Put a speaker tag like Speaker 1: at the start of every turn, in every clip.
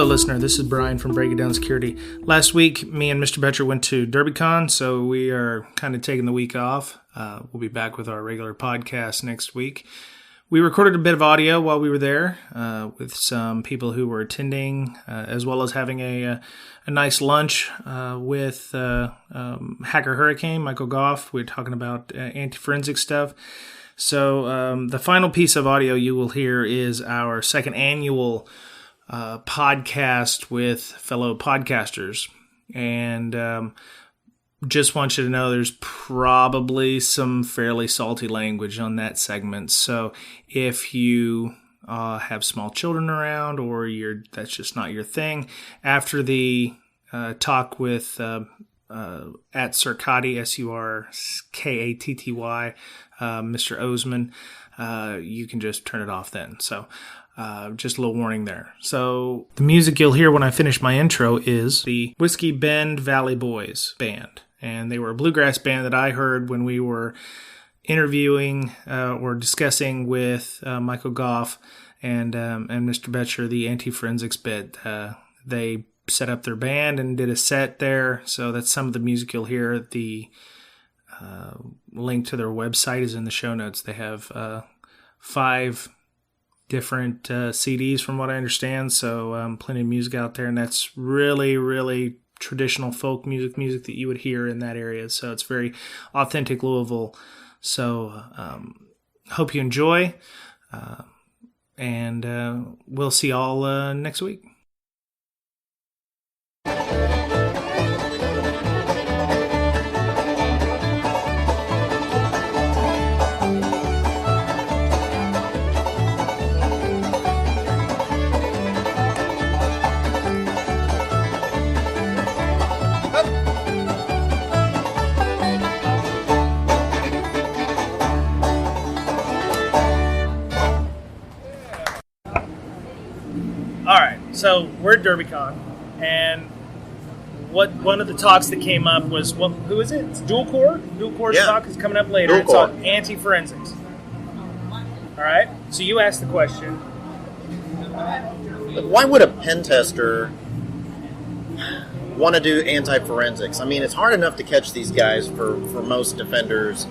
Speaker 1: listener. This is Brian from Break It Down Security. Last week, me and Mr. Boettcher went to DerbyCon, so we are kind of taking the week off. We'll be back with our regular podcast next week. We recorded a bit of audio while we were there with some people who were attending, as well as having a nice lunch with Hacker Hurricane, Michael Goff. We were talking about anti-forensic stuff. So the final piece of audio you will hear is our second annual podcast with fellow podcasters. And just want you to know there's probably some fairly salty language on that segment. So if you have small children around or that's just not your thing, after the talk with at Surkatty, Surkatty, Mr. Osman, you can just turn it off then. So just a little warning there. So the music you'll hear when I finish my intro is the Whiskey Bend Valley Boys band. And they were a bluegrass band that I heard when we were interviewing or discussing with Michael Goff and Mr. Boettcher the anti-forensics bit. They set up their band and did a set there. So that's some of the music you'll hear. The link to their website is in the show notes. They have 5 different CDs from what I understand. So plenty of music out there. And that's really, really traditional folk music that you would hear in that area. So it's very authentic Louisville. So hope you enjoy. And we'll see y'all next week. So we're at DerbyCon, and one of the talks that came up was, who is it? It's Dual Core? Dual Core's talk is coming up later. It's on anti-forensics. All right? So you asked the question.
Speaker 2: Why would a pen tester want to do anti-forensics? I mean, it's hard enough to catch these guys for most defenders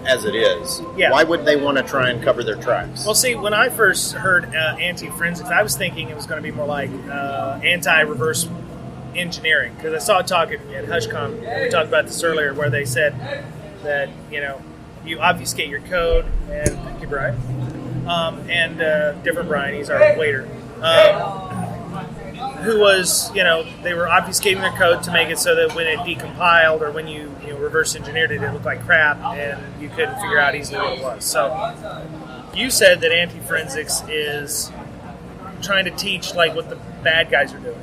Speaker 2: as it is. Yeah. Why would they want to try and cover their tracks?
Speaker 1: Well, see, when I first heard anti-forensics, I was thinking it was going to be more like anti-reverse engineering, because I saw a talk at HushCon, and we talked about this earlier, where they said that, you obfuscate your code, and thank you, Brian, and different Brian, he's our waiter, who was, they were obfuscating their code to make it so that when it decompiled or when you reverse engineered it, it looked like crap and you couldn't figure out easily what it was. So you said that anti-forensics is trying to teach like what the bad guys are doing.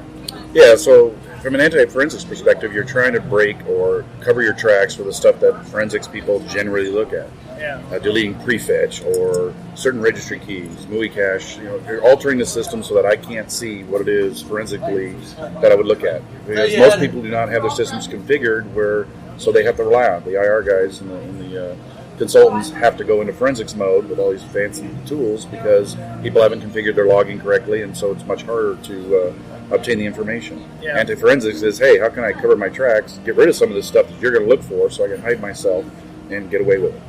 Speaker 3: Yeah, so from an anti-forensics perspective, you're trying to break or cover your tracks for the stuff that forensics people generally look at.
Speaker 1: Yeah.
Speaker 3: Deleting prefetch or certain registry keys, MUI cache. You're altering the system so that I can't see what it is forensically that I would look at. Because most people do not have their systems configured so they have to rely on the IR guys and the consultants have to go into forensics mode with all these fancy tools because people haven't configured their logging correctly, and so it's much harder to obtain the information. Yeah. Anti-forensics is, hey, how can I cover my tracks, get rid of some of the stuff that you're going to look for so I can hide myself and get away with it.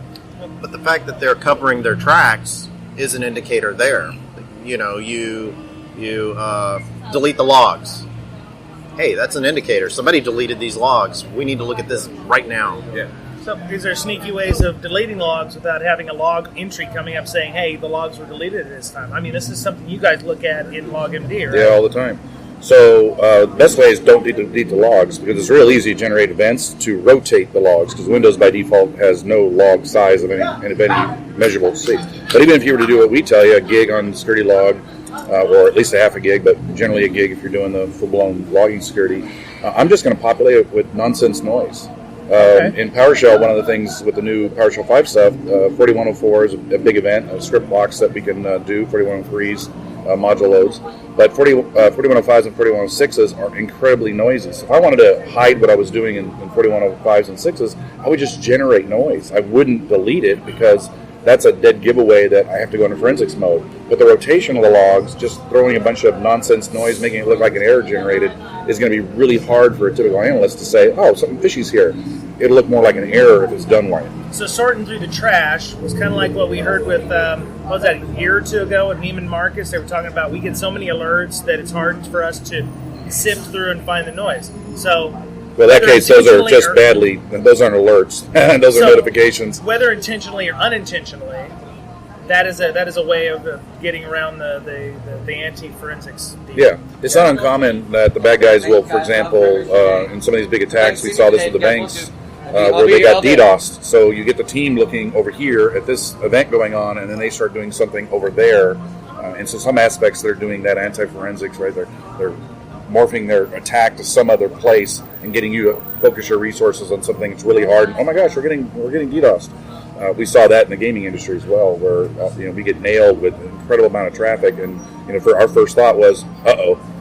Speaker 2: But the fact that they're covering their tracks is an indicator there. You delete the logs. Hey, that's an indicator. Somebody deleted these logs. We need to look at this right now.
Speaker 3: Yeah.
Speaker 1: So is there sneaky ways of deleting logs without having a log entry coming up saying, hey, the logs were deleted at this time? I mean, this is something you guys look at in LogMD, right?
Speaker 3: Yeah, all the time. So the best way is don't delete the logs, because it's real easy to generate events to rotate the logs, because Windows by default has no log size of any measurable state. But even if you were to do what we tell you, a gig on the security log, or at least a half a gig, but generally a gig if you're doing the full-blown logging security, I'm just going to populate it with nonsense noise. In PowerShell, one of the things with the new PowerShell 5 stuff, 4104 is a big event, script blocks that we can do, 4103s, module loads. But 4105s and 4106s are incredibly noisy. So if I wanted to hide what I was doing in 4105s and 6s, I would just generate noise. I wouldn't delete it because that's a dead giveaway that I have to go into forensics mode. But the rotation of the logs, just throwing a bunch of nonsense noise, making it look like an error generated, is going to be really hard for a typical analyst to say, oh, something fishy's here. It'll look more like an error if it's done right.
Speaker 1: So sorting through the trash was kind of like what we heard with, what was that, a year or two ago with Neiman Marcus? They were talking about we get so many alerts that it's hard for us to sift through and find the noise. So,
Speaker 3: well, in that case, those are just badly, those aren't alerts. Those are notifications.
Speaker 1: Whether intentionally or unintentionally, that is a way of getting around the anti-forensics.
Speaker 3: Yeah, it's not uncommon that the bad guys will, for example, in some of these big attacks, we saw this with the banks, where they got DDoSed. So you get the team looking over here at this event going on, and then they start doing something over there. And so some aspects they're doing that anti-forensics, right? They're morphing their attack to some other place and getting you to focus your resources on something that's really hard. And, oh my gosh, we're getting DDoSed. We saw that in the gaming industry as well, where we get nailed with an incredible amount of traffic, and for our first thought was,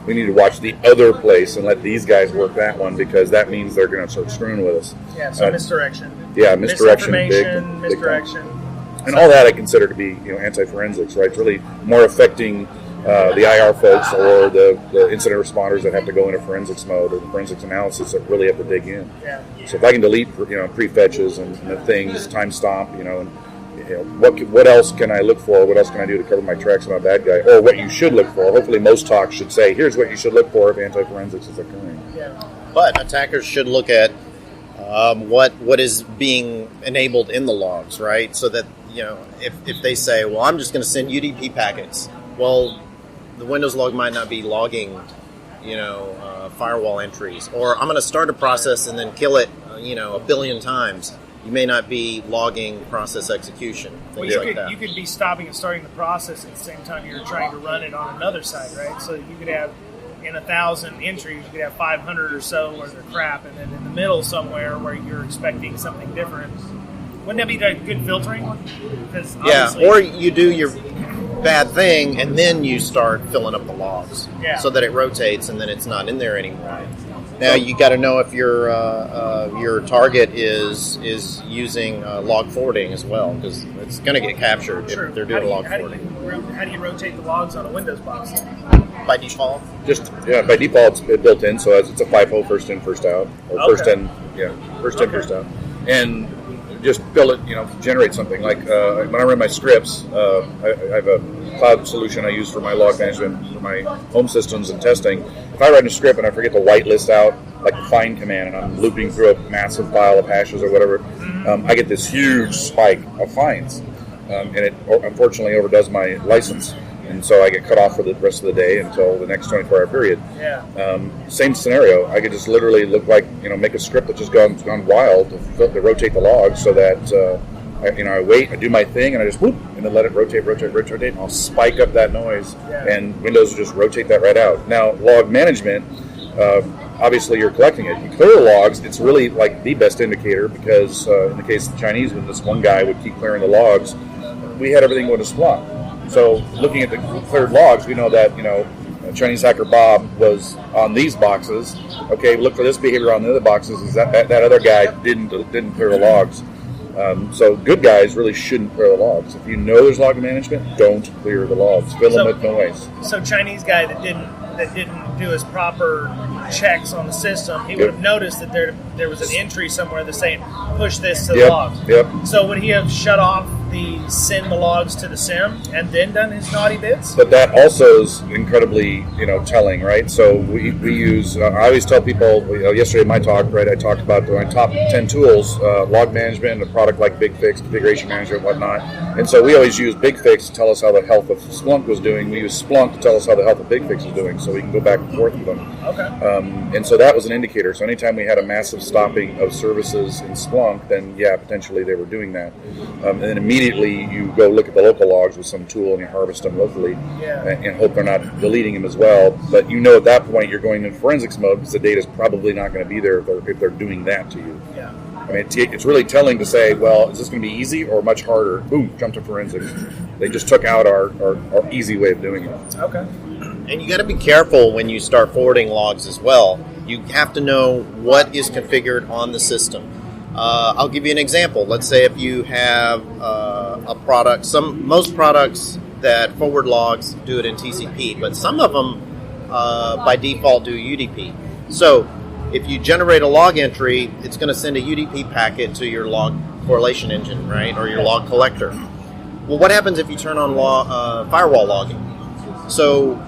Speaker 3: we need to watch the other place and let these guys work that one, because that means they're going to start screwing with us.
Speaker 1: Yeah, so misdirection.
Speaker 3: Yeah, misdirection,
Speaker 1: misdirection.
Speaker 3: And all that I consider to be anti-forensics, right? It's really more affecting the IR folks or the incident responders that have to go into forensics mode, or the forensics analysis that really have to dig in.
Speaker 1: Yeah.
Speaker 3: So if I can delete prefetches and the things, time stomp, and what else can I look for? What else can I do to cover my tracks on a bad guy? Or what you should look for. Hopefully most talks should say, here's what you should look for if anti-forensics is occurring.
Speaker 1: Yeah.
Speaker 2: But attackers should look at what is being enabled in the logs, right? So that, if they say, well, I'm just going to send UDP packets, well, the Windows log might not be logging, firewall entries. Or I'm going to start a process and then kill it, a billion times. You may not be logging process execution, things like that.
Speaker 1: You could be stopping and starting the process at the same time you're trying to run it on another side, right? So you could have, in 1,000 entries, you could have 500 or so where they're crap, and then in the middle somewhere where you're expecting something different. Wouldn't that be good filtering?
Speaker 2: Or you do your bad thing and then you start filling up the logs so that it rotates and then it's not in there anymore. Now you got to know if your target is using log forwarding as well, because it's going to get captured if they're doing log forwarding.
Speaker 1: How do you rotate the logs on a Windows box?
Speaker 2: By default?
Speaker 3: By default it's built in, so it's a FIFO, first in, first out, or first in, first out, and just build it, generate something. Like when I run my scripts, I have a cloud solution I use for my log management for my home systems and testing. If I write a script and I forget to whitelist out, like the find command, and I'm looping through a massive file of hashes or whatever, I get this huge spike of finds, and it unfortunately overdoes my license. And so I get cut off for the rest of the day until the next 24-hour period.
Speaker 1: Yeah.
Speaker 3: Same scenario. I could just literally look like, make a script that just gone wild to rotate the logs, so that I wait, I do my thing, and I just whoop, and then let it rotate, and I'll spike up that noise, and Windows will just rotate that right out. Now, log management, obviously you're collecting it. You clear the logs, it's really like the best indicator, because in the case of the Chinese, when this one guy would keep clearing the logs, we had everything go to Splunk. So looking at the cleared logs, we know that, Chinese hacker Bob was on these boxes. Okay, look for this behavior on the other boxes. Is that other guy didn't clear the logs. So good guys really shouldn't clear the logs. If you know there's log management, don't clear the logs. Fill them with noise.
Speaker 1: So Chinese guy that didn't do his proper checks on the system, he would have noticed that there was an entry somewhere that's saying push this to the logs.
Speaker 3: Yep.
Speaker 1: So would he have shut off the send the logs to the SIM and then done his naughty bits?
Speaker 3: But that also is incredibly telling, right? So we use. I always tell people. Yesterday in my talk, right, I talked about my top 10 tools: log management, a product like BigFix, configuration management, whatnot. And so we always use BigFix to tell us how the health of Splunk was doing. We use Splunk to tell us how the health of BigFix is doing, so we can go back and forth with them.
Speaker 1: Okay.
Speaker 3: And so that was an indicator. So anytime we had a massive stopping of services in Splunk, then potentially they were doing that. And then immediately you go look at the local logs with some tool and you harvest them locally and hope they're not deleting them as well. But at that point you're going in forensics mode, because the data is probably not going to be there if they're doing that to you.
Speaker 1: Yeah.
Speaker 3: I mean, it's really telling to say, well, is this going to be easy or much harder? Boom, jump to forensics. They just took out our easy way of doing it.
Speaker 1: Okay.
Speaker 2: And you got to be careful when you start forwarding logs as well. You have to know what is configured on the system. I'll give you an example. Let's say if you have a product. Most products that forward logs do it in TCP, but some of them by default do UDP. So if you generate a log entry, it's going to send a UDP packet to your log correlation engine, right, or your log collector. Well, what happens if you turn on firewall logging? So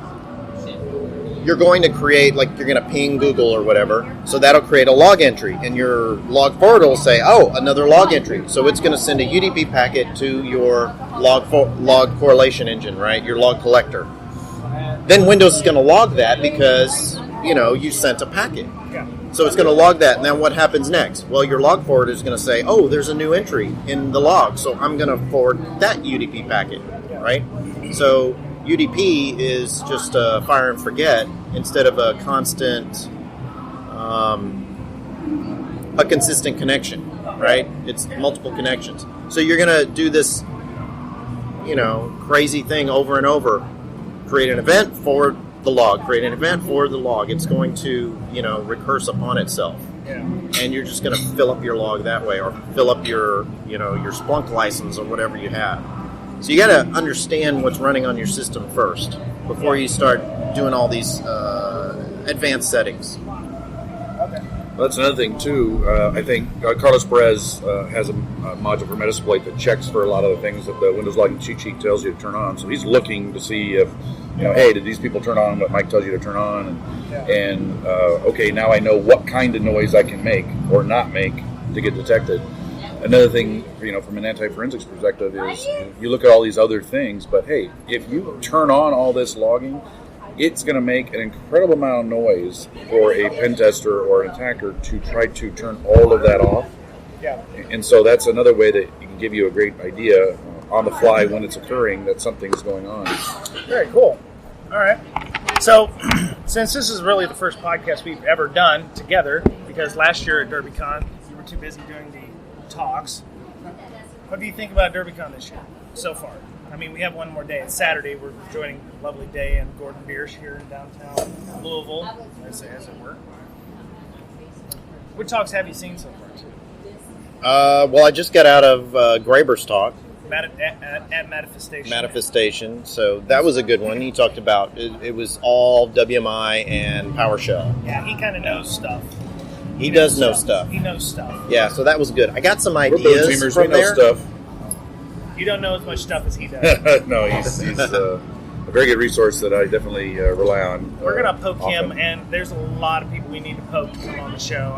Speaker 2: you're going to create, like you're going to ping Google or whatever, so that'll create a log entry, and your log forwarder will say, oh, another log entry. So it's going to send a UDP packet to your log correlation engine, right, your log collector. Then Windows is going to log that because, you sent a packet.
Speaker 1: Yeah.
Speaker 2: So it's going to log that, and then what happens next? Well, your log forwarder is going to say, oh, there's a new entry in the log, so I'm going to forward that UDP packet, right? So UDP is just a fire and forget instead of a constant, a consistent connection, right? It's multiple connections. So you're going to do this, crazy thing over and over. Create an event, forward the log. Create an event, forward the log. It's going to, recurse upon itself.
Speaker 1: Yeah.
Speaker 2: And you're just going to fill up your log that way, or fill up your, your Splunk license or whatever you have. So you got to understand what's running on your system first before you start doing all these advanced settings.
Speaker 1: Okay.
Speaker 3: Well, that's another thing too. I think Carlos Perez has a module for Metasploit that checks for a lot of the things that the Windows logging cheat sheet tells you to turn on. So he's looking to see if, hey, did these people turn on what Mike tells you to turn on? And okay, now I know what kind of noise I can make or not make to get detected. Another thing, from an anti-forensics perspective is you look at all these other things, but hey, if you turn on all this logging, it's going to make an incredible amount of noise for a pen tester or an attacker to try to turn all of that off.
Speaker 1: Yeah. And
Speaker 3: so that's another way that it can give you a great idea on the fly when it's occurring that something's going on.
Speaker 1: Very cool. All right. So, since this is really the first podcast we've ever done together, because last year at DerbyCon, you were too busy doing the talks, what do you think about DerbyCon this year so far? I mean, we have one more day. It's Saturday. We're joining a lovely day in Gordon Biersch here in downtown Louisville, as it were. What talks have you seen so far, too?
Speaker 2: Well, I just got out of Graeber's talk.
Speaker 1: At Manifestation.
Speaker 2: Manifestation. So that was a good one. He talked about, it was all WMI and PowerShell.
Speaker 1: Yeah, he kind of knows stuff.
Speaker 2: He does know stuff.
Speaker 1: He knows stuff.
Speaker 2: Yeah, so that was good. I got some
Speaker 3: We're
Speaker 2: ideas from
Speaker 3: we know
Speaker 2: there.
Speaker 3: stuff.
Speaker 1: You don't know as much stuff as he does.
Speaker 3: No, he's a very good resource that I definitely rely on.
Speaker 1: We're going to poke him, and there's a lot of people we need to poke to come on the show.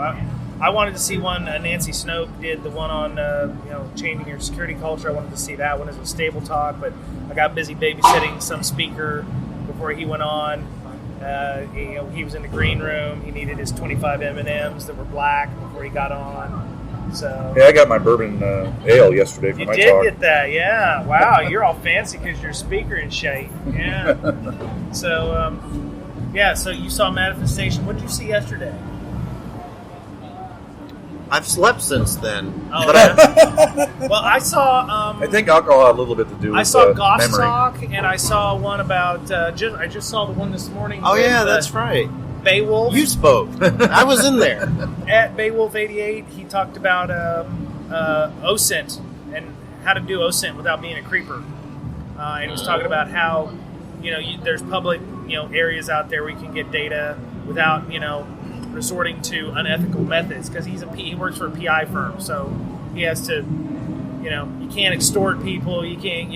Speaker 1: I wanted to see one. Nancy Snoke did the one on changing your security culture. I wanted to see that one as a stable talk, but I got busy babysitting some speaker before he went on. He was in the green room. He needed his 25 M&Ms that were black before he got on. So
Speaker 3: yeah, I got my bourbon ale yesterday for my talk.
Speaker 1: You did get that, yeah. Wow, you're all fancy because you're a speaker and shit. Yeah. So, so you saw Manifestation. What did you see yesterday?
Speaker 2: I've slept since then.
Speaker 1: Oh, yeah. Well, I saw...
Speaker 3: I think alcohol had a little bit to do with
Speaker 1: I saw Goss
Speaker 3: memory.
Speaker 1: Talk, and I saw one about... I just saw the one this morning.
Speaker 2: Oh, yeah, that's right.
Speaker 1: Beowulf.
Speaker 2: You spoke. I was in there.
Speaker 1: At Beowulf 88, he talked about OSINT and how to do OSINT without being a creeper. And he was talking about how, there's public, areas out there where you can get data without, resorting to unethical methods, because he works for a PI firm, so he has to, you can't extort people, you can't,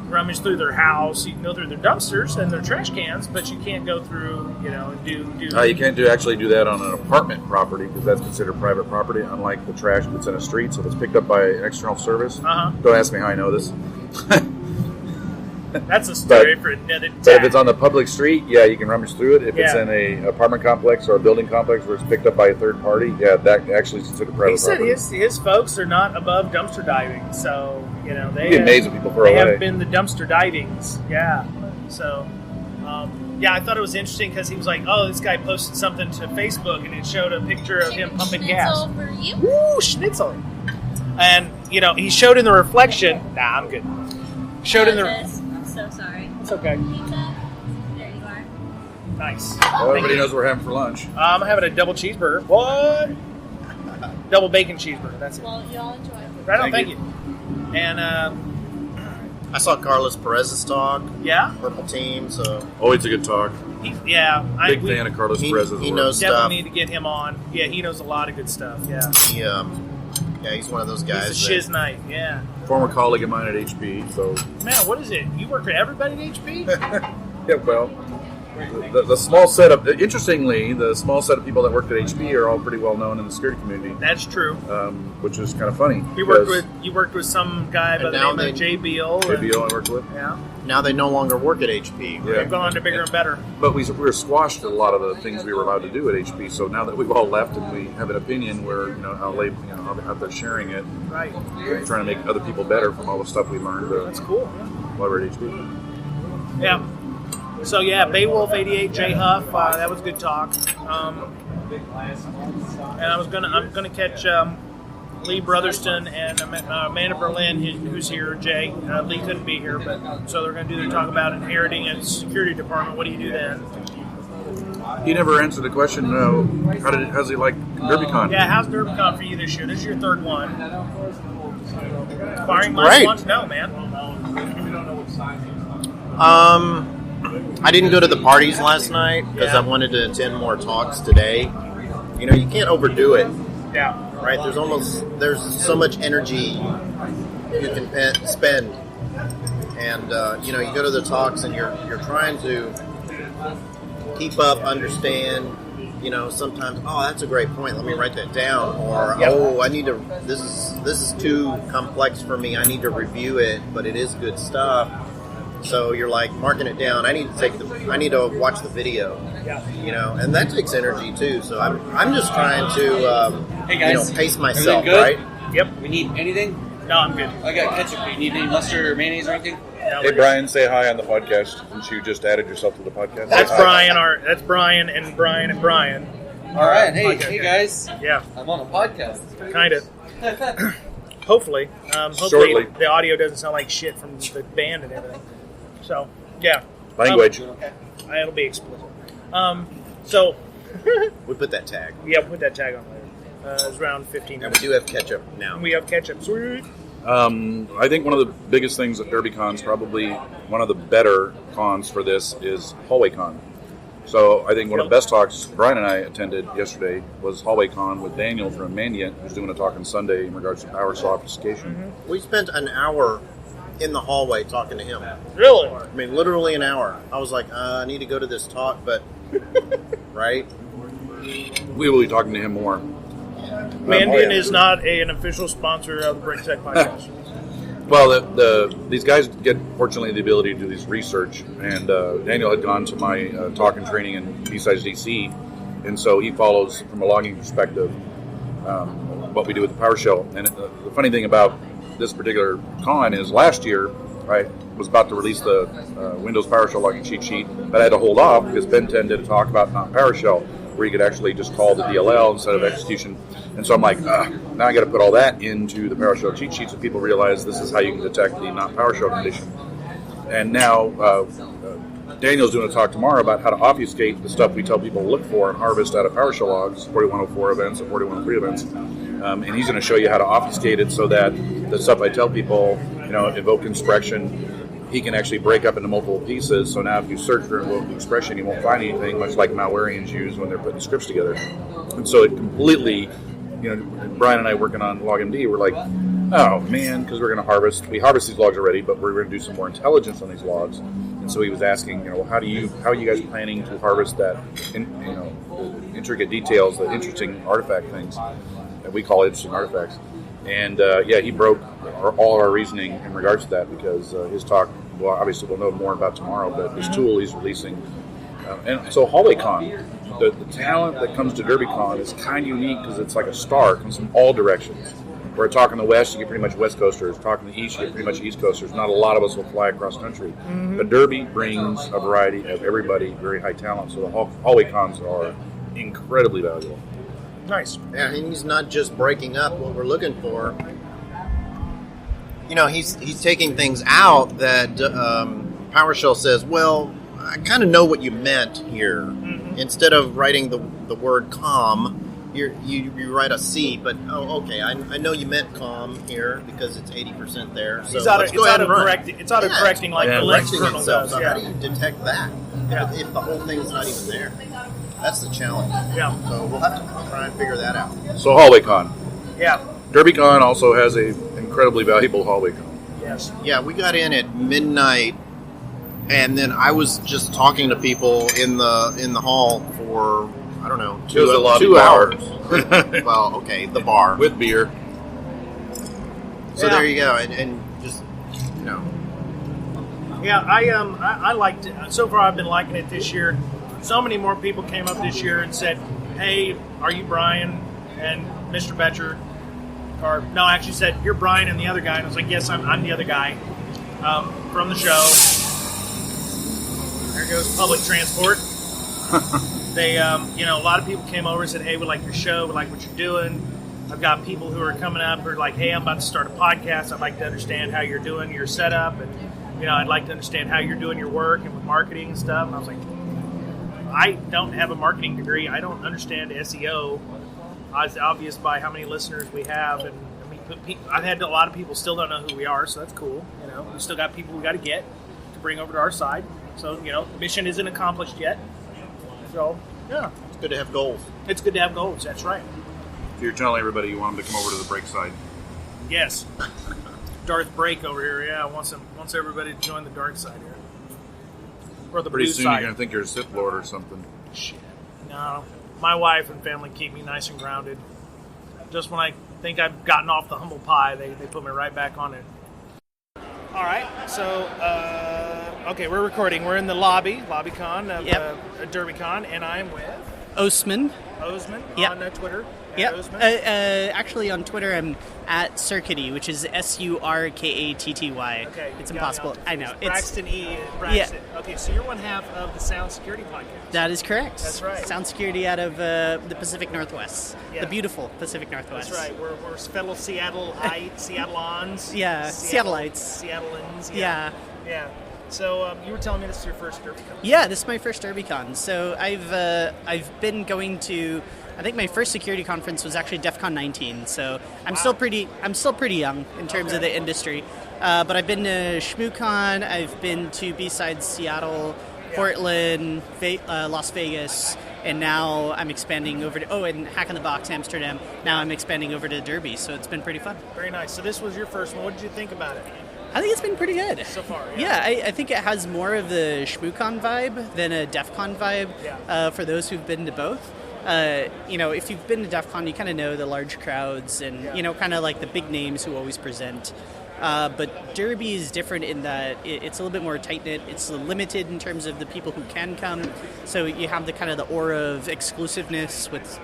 Speaker 1: rummage through their house. You can go through their dumpsters and their trash cans, but you can't go through, and do.
Speaker 3: You can't actually do that on an apartment property, because that's considered private property, unlike the trash that's in a street. So if it's picked up by an external service, Don't ask me how I know this.
Speaker 1: That's a story for another time.
Speaker 3: But if it's on the public street, yeah, you can rummage through it. If it's in a apartment complex or a building complex where it's picked up by a third party, yeah, that actually is considered private property.
Speaker 1: He said his folks are not above dumpster diving, so they
Speaker 3: get amazed when people throw away.
Speaker 1: They have been the dumpster divings, yeah. So, I thought it was interesting because he was like, "Oh, this guy posted something to Facebook and it showed a picture of him pumping gas."
Speaker 4: Schnitzel for you.
Speaker 1: Woo, schnitzel! And he showed in the reflection. Nah, I'm good. Showed in the.
Speaker 4: I'm so sorry.
Speaker 1: It's okay.
Speaker 4: Pizza. There you are.
Speaker 1: Nice.
Speaker 3: Well, everybody knows what we're having for lunch.
Speaker 1: I'm having a double cheeseburger. What? Double bacon cheeseburger. That's it.
Speaker 4: Well, y'all enjoy.
Speaker 1: Right on. Thank you. And
Speaker 2: I saw Carlos Perez's talk.
Speaker 1: Yeah,
Speaker 2: Purple Team. So
Speaker 3: Always a good talk.
Speaker 1: Big
Speaker 3: Fan of Carlos Perez's
Speaker 2: he
Speaker 3: work.
Speaker 2: knows
Speaker 1: definitely
Speaker 2: stuff.
Speaker 1: need to get him on. Yeah, he knows a lot of good stuff. Yeah,
Speaker 2: He's one of those guys.
Speaker 1: he's a shiz knight. Yeah,
Speaker 3: Former colleague of mine at HP. So
Speaker 1: man, what is it? You work for everybody at HP?
Speaker 3: yeah, well, the small setup. Interestingly, the small set of people that worked at HP are all pretty well known in the security community.
Speaker 1: That's true.
Speaker 3: Which is kind of funny.
Speaker 1: You worked with some guy by the name of Jay Beal.
Speaker 3: Jay Beal I worked with.
Speaker 1: Yeah.
Speaker 2: Now they no longer work at HP.
Speaker 1: They've gone to bigger and better.
Speaker 3: But we were squashed a lot of the things we were allowed to do at HP. So now that we've all left and we have an opinion, we're how out there sharing it,
Speaker 1: Right.
Speaker 3: We're trying to make other people better from all the stuff we learned.
Speaker 1: That's cool.
Speaker 3: While we're at HP.
Speaker 1: Yeah. So yeah, Beowulf 88, Jay Huff, that was a good talk. And I'm gonna catch Lee Brotherston and Amanda Berlin, who's here. Jay, Lee couldn't be here, but so they're gonna do their talk about inheriting a security department. What do you do then?
Speaker 3: He never answered the question. How's he like DerbyCon?
Speaker 1: Yeah, how's DerbyCon for you this year? This is your third one. Firing
Speaker 2: Great.
Speaker 1: one? No, man.
Speaker 2: I didn't go to the parties last night because I wanted to attend more talks today. You can't overdo it,
Speaker 1: Yeah.
Speaker 2: right? There's so much energy you can spend, and you go to the talks and you're trying to keep up, understand. Sometimes, that's a great point. Let me write that down. Or, I need to. This is too complex for me. I need to review it, but it is good stuff. So you're like marking it down. I need to watch the video.
Speaker 1: Yeah.
Speaker 2: And that takes energy too. So I'm just trying to,
Speaker 5: Hey guys,
Speaker 2: pace myself,
Speaker 5: everything good?
Speaker 2: right?
Speaker 1: Yep.
Speaker 5: We need anything?
Speaker 1: No, I'm good.
Speaker 5: I got ketchup. You need any mustard or mayonnaise or anything?
Speaker 1: No,
Speaker 3: Hey Brian, say hi on the podcast since you just added yourself to the podcast.
Speaker 1: That's
Speaker 3: Say hi.
Speaker 1: Brian. That's Brian and Brian and Brian.
Speaker 5: All right. Hey,
Speaker 1: Okay.
Speaker 5: hey guys.
Speaker 1: Yeah,
Speaker 5: I'm on a podcast.
Speaker 1: kind of. Hopefully,
Speaker 3: Shortly.
Speaker 1: the audio doesn't sound like shit from the band and everything. So, yeah.
Speaker 3: Language.
Speaker 1: It'll be explicit. So,
Speaker 2: We put that tag,
Speaker 1: yeah, put that tag on later. It's around 15
Speaker 2: and we
Speaker 1: minutes.
Speaker 2: do have ketchup now.
Speaker 1: We have ketchup. Sweet.
Speaker 3: I think one of the biggest things at DerbyCon is probably one of the better cons for this is HallwayCon. So I think one of the best talks Brian and I attended yesterday was HallwayCon with Daniel from Mandiant, who's doing a talk on Sunday in regards to PowerShell obfuscation.
Speaker 2: We spent an hour in the hallway talking to him.
Speaker 1: Really?
Speaker 2: I mean, literally an hour. I was like, I need to go to this talk, but right?
Speaker 3: We will be talking to him more.
Speaker 1: Mandiant is not an official sponsor of the Break Tech podcast.
Speaker 3: Well, these guys get, fortunately, the ability to do this research, and Daniel had gone to my talk and training in B-Sides DC, and so he follows, from a logging perspective, what we do with the PowerShell. And the funny thing about this particular con is last year, I was about to release the Windows PowerShell logging cheat sheet, but I had to hold off because Ben 10 did a talk about not PowerShell, where you could actually just call the DLL instead of execution. And so I'm like, now I got to put all that into the PowerShell cheat sheet so people realize this is how you can detect the not PowerShell condition. And now Daniel's doing a talk tomorrow about how to obfuscate the stuff we tell people to look for and harvest out of PowerShell logs, 4104 events and 4103 events. And he's going to show you how to obfuscate it so that the stuff I tell people, invoke expression, he can actually break up into multiple pieces. So now if you search for invoke expression, you won't find anything, much like malwareans use when they're putting scripts together. And so it completely, Brian and I working on LogMD, we're like, oh man, because we harvest these logs already, but we're going to do some more intelligence on these logs. And so he was asking, how are you guys planning to harvest that, the intricate details, the interesting artifact things that we call interesting artifacts. And he broke all our reasoning in regards to that because his talk, well, obviously we'll know more about tomorrow, but his tool he's releasing. And so HallwayCon, the talent that comes to DerbyCon is kind of unique because it's like a star. It comes from all directions. Where talking the West, you get pretty much West Coasters. Talking the East, you get pretty much East Coasters. Not a lot of us will fly across country. Mm-hmm. But Derby brings a variety of everybody, very high talent. So the HallwayCons are incredibly valuable.
Speaker 1: Nice.
Speaker 2: Yeah, and he's not just breaking up what we're looking for. He's taking things out that PowerShell says, well, I kind of know what you meant here. Mm-hmm. Instead of writing the word com, you write a C, but okay, I know you meant com here because it's 80% there. So
Speaker 1: it's
Speaker 2: auto-correcting
Speaker 1: like the Linux kernel
Speaker 2: itself.
Speaker 1: does.
Speaker 2: So
Speaker 1: Yeah.
Speaker 2: how do you detect that if the whole thing's not even there? That's the challenge.
Speaker 1: Yeah.
Speaker 2: So we'll have to try and figure that out.
Speaker 3: So HallwayCon.
Speaker 1: Yeah.
Speaker 3: DerbyCon also has a incredibly valuable HallwayCon.
Speaker 1: Yes.
Speaker 2: Yeah, we got in at midnight, and then I was just talking to people in the hall for, I don't know,
Speaker 3: It was a lot 2 hours.
Speaker 2: Well, okay, the bar.
Speaker 3: With beer.
Speaker 2: So there you go, and just, you know.
Speaker 1: Yeah, I liked it. So far, I've been liking it this year. So many more people came up this year and said, "Hey, are you Brian and Mr. Boettcher?" Or no, I actually said, "You're Brian and the other guy." And I was like, "Yes, I'm the other guy from the show." There goes public transport. They, a lot of people came over and said, "Hey, we like your show. We like what you're doing." I've got people who are coming up who are like, "Hey, I'm about to start a podcast. I'd like to understand how you're doing your setup, and I'd like to understand how you're doing your work and with marketing and stuff." And I was like, I don't have a marketing degree. I don't understand SEO. It's obvious by how many listeners we have, and I've had a lot of people still don't know who we are, so that's cool. We still got people we got to get to bring over to our side. So mission isn't accomplished yet. So yeah,
Speaker 2: It's good to have goals.
Speaker 1: it's good to have goals. That's right.
Speaker 3: You're telling everybody you want them to come over to the break side.
Speaker 1: Yes, Darth Break over here. Yeah, wants everybody to join the dark side here, or the
Speaker 3: Pretty
Speaker 1: blue
Speaker 3: soon
Speaker 1: side.
Speaker 3: you're going to think you're a Sith Lord or something.
Speaker 1: Shit. No, my wife and family keep me nice and grounded. Just when I think I've gotten off the humble pie, they put me right back on it. All right, so okay, we're recording. We're in the LobbyCon of DerbyCon, and I'm with
Speaker 6: Osman.
Speaker 1: Osman on Twitter.
Speaker 6: Yep.
Speaker 1: Osman.
Speaker 6: Actually, on Twitter, I'm at Surkatty, which is Surkatty.
Speaker 1: Okay,
Speaker 6: It's
Speaker 1: got
Speaker 6: impossible.
Speaker 1: it.
Speaker 6: I know.
Speaker 1: Braxton E. Braxton. Yeah. Okay, so you're one half of the Sound Security Podcast.
Speaker 6: That is correct.
Speaker 1: That's right.
Speaker 6: Sound Security out of the Pacific Northwest.
Speaker 1: Yeah.
Speaker 6: The beautiful Pacific Northwest.
Speaker 1: That's right. We're fellow Seattleans.
Speaker 6: Yeah, Seattleites.
Speaker 1: Seattleans.
Speaker 6: Yeah.
Speaker 1: Yeah. So you were telling me this is your first DerbyCon.
Speaker 6: Yeah, this is my first DerbyCon. So I've been going to. I think my first security conference was actually DEF CON 19. So I'm still pretty young in terms of the industry. But I've been to ShmooCon. I've been to B-Sides Seattle, Portland, Las Vegas, and now I'm expanding over to and Hack in the Box Amsterdam. Now I'm expanding over to Derby. So it's been pretty fun.
Speaker 1: Very nice. So this was your first one. What did you think about it?
Speaker 6: I think it's been pretty good.
Speaker 1: So far,
Speaker 6: yeah. I think it has more of the ShmooCon vibe than a DEF CON vibe for those who've been to both. If you've been to DEF CON, you kind of know the large crowds and, kind of like the big names who always present. But Derby is different in that it's a little bit more tight-knit. It's limited in terms of the people who can come. So you have the kind of the aura of exclusiveness with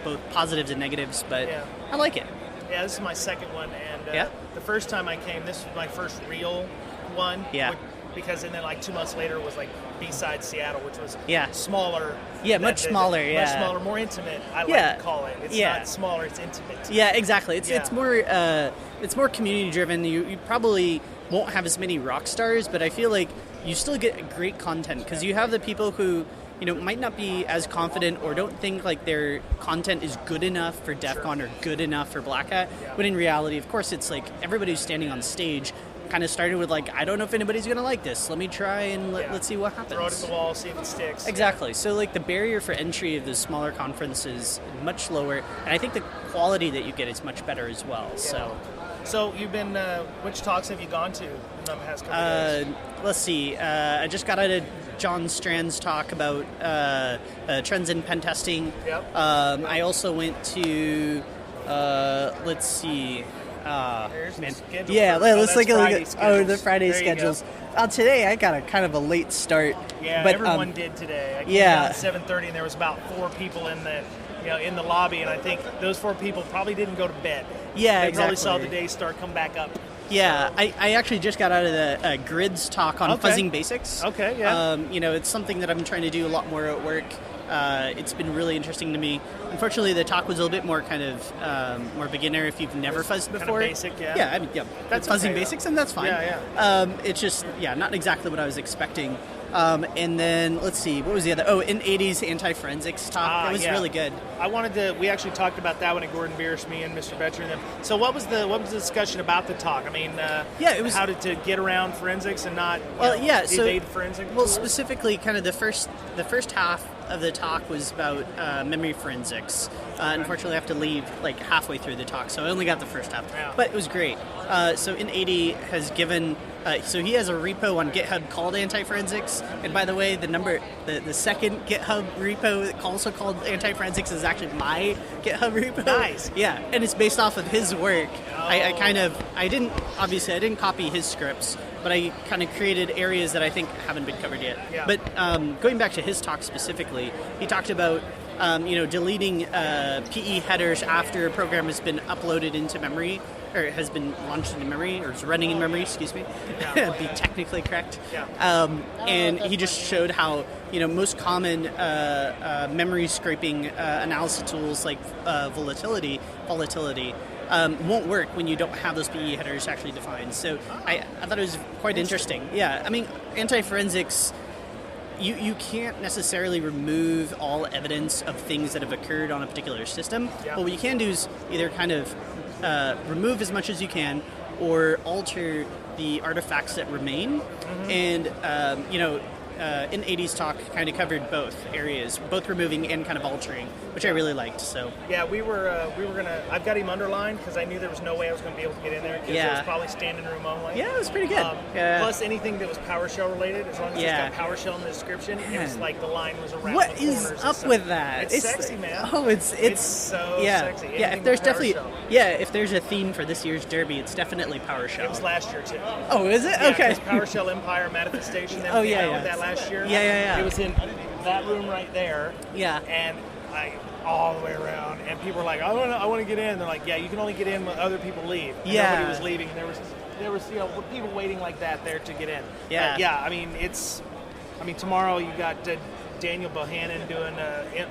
Speaker 6: both positives and negatives, but I like it.
Speaker 1: Yeah, this is my second one, and the first time I came, this was my first real one.
Speaker 6: Yeah.
Speaker 1: Because and then like 2 months later was like B-Sides Seattle, which was smaller.
Speaker 6: Yeah, much smaller.
Speaker 1: Much smaller, more intimate. I like to call it. It's not smaller; it's intimate.
Speaker 6: Yeah, exactly. It's more community driven. You probably won't have as many rock stars, but I feel like you still get great content because you have the people who might not be as confident or don't think like their content is good enough for DEF CON or good enough for Black Hat. But in reality, of course, it's like everybody who's standing on stage kind of started with like, I don't know if anybody's going to like this. Let me try and let's see what happens.
Speaker 1: Throw it at the wall, see if it sticks.
Speaker 6: Exactly. So like the barrier for entry of the smaller conferences is much lower, and I think the quality that you get is much better as well. Yeah.
Speaker 1: So you've been, which talks have you gone to in the past couple of days?
Speaker 6: Let's see. I just got out of John Strand's talk about trends in pen testing.
Speaker 1: Yep.
Speaker 6: I also went to, let's see. Let's take a look at the Friday schedules. Today I got a kind of a late start.
Speaker 1: Yeah,
Speaker 6: but,
Speaker 1: everyone did today. I came down at 7:30, and there was about 4 people in the lobby, and I think those 4 people probably didn't go to bed.
Speaker 6: Yeah,
Speaker 1: they
Speaker 6: exactly.
Speaker 1: probably saw the day start come back up.
Speaker 6: Yeah, I actually just got out of the Grids talk on fuzzing basics.
Speaker 1: Okay, yeah.
Speaker 6: It's something that I'm trying to do a lot more at work. It's been really interesting to me. Unfortunately, the talk was a little bit more kind of more beginner if you've never fuzzed before.
Speaker 1: Kind of basic, yeah.
Speaker 6: Yeah, that's fuzzing basics, and that's fine.
Speaker 1: Yeah.
Speaker 6: It's just, not exactly what I was expecting. And then, let's see, what was the other? Oh, N80's anti-forensics talk. That was really good.
Speaker 1: We actually talked about that one at Gordon Bierce, me and Mr. Boettcher and them. So what was the discussion about the talk? I mean,
Speaker 6: it was
Speaker 1: how to get around forensics and not evade forensics?
Speaker 6: Well, specifically, kind of the first half of the talk was about memory forensics. Unfortunately, I have to leave like halfway through the talk, so I only got the first half.
Speaker 1: Yeah.
Speaker 6: But it was great. So N80 has given... so he has a repo on GitHub called Anti-Forensics. And by the way, the second GitHub repo also called Anti-Forensics is actually my GitHub repo.
Speaker 1: Nice.
Speaker 6: Yeah, and it's based off of his work. I didn't copy his scripts, but I kind of created areas that I think haven't been covered yet.
Speaker 1: Yeah.
Speaker 6: But going back to his talk specifically, he talked about deleting PE headers after a program has been uploaded into memory, or has been launched into memory, or is running in memory, excuse me, be technically correct.
Speaker 1: Yeah.
Speaker 6: And he just showed how, most common memory scraping analysis tools like volatility won't work when you don't have those PE headers actually defined. So I thought it was quite interesting. Yeah, I mean, anti-forensics... You can't necessarily remove all evidence of things that have occurred on a particular system.
Speaker 1: Yeah.
Speaker 6: But what you can do is either kind of remove as much as you can or alter the artifacts that remain. Mm-hmm. And, in 80s talk kind of covered both areas, both removing and kind of altering, which I really liked. So
Speaker 1: yeah, we were gonna. I've got him underlined because I knew there was no way I was going to be able to get in there. Because it was probably standing room only.
Speaker 6: Yeah, it was pretty good.
Speaker 1: Plus anything that was PowerShell related, as long as it's got PowerShell in the description, it was like the line was around.
Speaker 6: What
Speaker 1: the corners
Speaker 6: is up with that?
Speaker 1: It's sexy, man.
Speaker 6: Oh, it's
Speaker 1: so sexy.
Speaker 6: Yeah, if there's if there's a theme for this year's Derby, it's definitely PowerShell.
Speaker 1: It was last year too.
Speaker 6: Oh, is it?
Speaker 1: Yeah,
Speaker 6: okay.
Speaker 1: PowerShell Empire Manifestation.
Speaker 6: Oh yeah.
Speaker 1: That last year.
Speaker 6: Yeah.
Speaker 1: It was in that room right there.
Speaker 6: Yeah.
Speaker 1: And all the way around, and people were like, I want to get in. They're like, yeah, you can only get in when other people leave. And nobody was leaving. And there was people waiting like that there to get in.
Speaker 6: Yeah.
Speaker 1: I mean, tomorrow you got Daniel Bohannon doing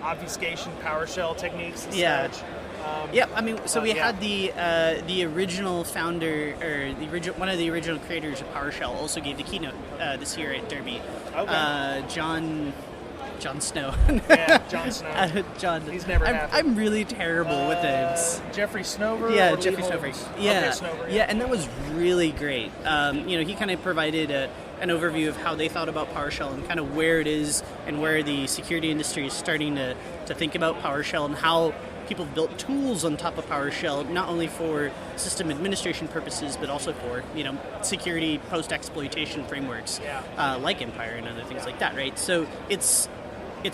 Speaker 1: obfuscation PowerShell techniques and such.
Speaker 6: I mean, so we had the original founder, or one of the original creators of PowerShell also gave the keynote this year at Derby.
Speaker 1: Okay.
Speaker 6: John Snow.
Speaker 1: Yeah, John Snow.
Speaker 6: John.
Speaker 1: He's never happy.
Speaker 6: I'm really terrible with names.
Speaker 1: Jeffrey Snover?
Speaker 6: Yeah, Jeffrey Snover. Yeah.
Speaker 1: Okay, Snover.
Speaker 6: Yeah, and that was really great. He kind of provided an overview of how they thought about PowerShell and kind of where it is and where the security industry is starting to think about PowerShell and how people built tools on top of PowerShell, not only for system administration purposes, but also for, security post-exploitation frameworks like Empire and other things like that, right? So it's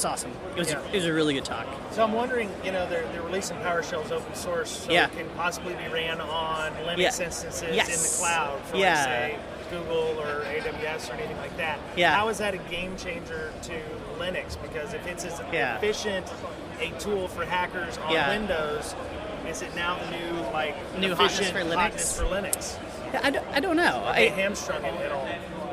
Speaker 6: awesome. It was a really good talk.
Speaker 1: So I'm wondering, they're releasing PowerShell as open source, so it can possibly be ran on Linux instances in the cloud for, like, say, Google or AWS or anything like that.
Speaker 6: Yeah.
Speaker 1: How is that a game changer to Linux? Because if it's as efficient a tool for hackers on Windows, is it now the new
Speaker 6: hotness for
Speaker 1: Linux?
Speaker 6: Yeah, I don't know.
Speaker 1: Are they hamstrung it at all?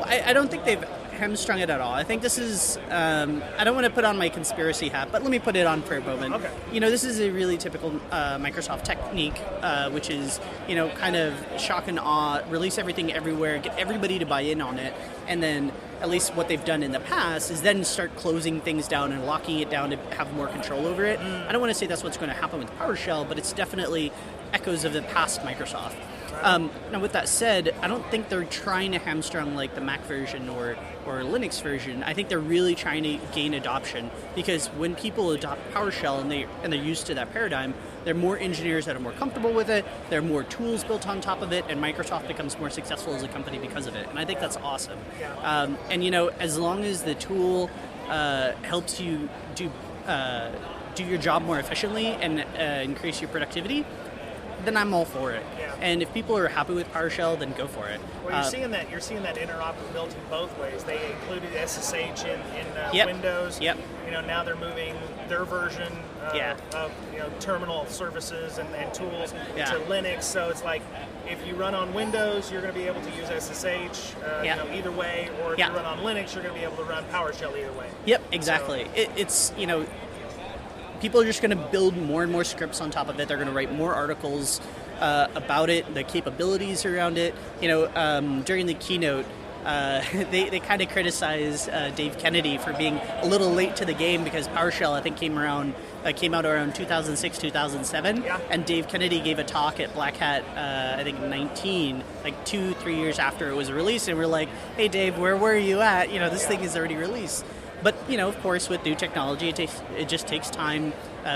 Speaker 6: I don't think they've hamstrung it at all. I think this is, I don't want to put on my conspiracy hat, but let me put it on for a moment.
Speaker 1: Okay.
Speaker 6: This is a really typical Microsoft technique, which is, kind of shock and awe, release everything everywhere, get everybody to buy in on it, and then at least what they've done in the past is then start closing things down and locking it down to have more control over it. I don't want to say that's what's going to happen with PowerShell, but it's definitely echoes of the past Microsoft. Now, with that said, I don't think they're trying to hamstrung like the Mac version or Linux version. I think they're really trying to gain adoption, because when people adopt PowerShell and they're used to that paradigm, there are more engineers that are more comfortable with it, there are more tools built on top of it, and Microsoft becomes more successful as a company because of it. And I think that's awesome. As long as the tool helps you do your job more efficiently and increase your productivity, then I'm all for it.
Speaker 1: Yeah.
Speaker 6: And if people are happy with PowerShell, then go for it.
Speaker 1: Well, you're seeing that interoperability both ways. They included SSH in Windows.
Speaker 6: Yep.
Speaker 1: Now they're moving their version of terminal services and tools to Linux. So it's like, if you run on Windows, you're going to be able to use SSH either way, or if you run on Linux, you're going to be able to run PowerShell either way.
Speaker 6: Yep, exactly. So, it's people are just going to build more and more scripts on top of it. They're going to write more articles about it, the capabilities around it. During the keynote, they kind of criticize Dave Kennedy for being a little late to the game because PowerShell, I think, came out around 2006, 2007, and Dave Kennedy gave a talk at Black Hat, I think 19, like 2-3 years after it was released, and we're like, hey Dave, where were you at? This thing is already released. But, of course, with new technology, it just takes time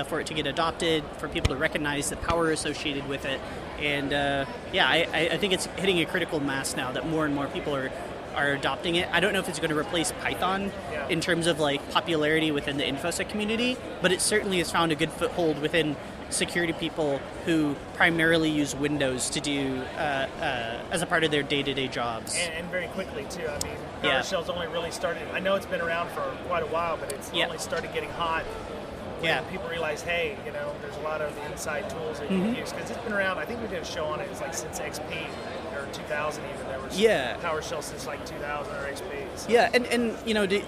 Speaker 6: for it to get adopted, for people to recognize the power associated with it. And, I think it's hitting a critical mass now that more and more people are adopting it. I don't know if it's going to replace Python in terms of, popularity within the InfoSec community, but it certainly has found a good foothold within security people who primarily use Windows to do as a part of their day-to-day jobs.
Speaker 1: And very quickly, too. I mean, PowerShell's only really started, I know it's been around for quite a while, but it's only started getting hot when people realize, hey, there's a lot of inside tools that you can use. Because it's been around, I think we did a show on it, it's since XP, or 2000 even, there was PowerShell since 2000 or XP. So.
Speaker 6: Yeah, and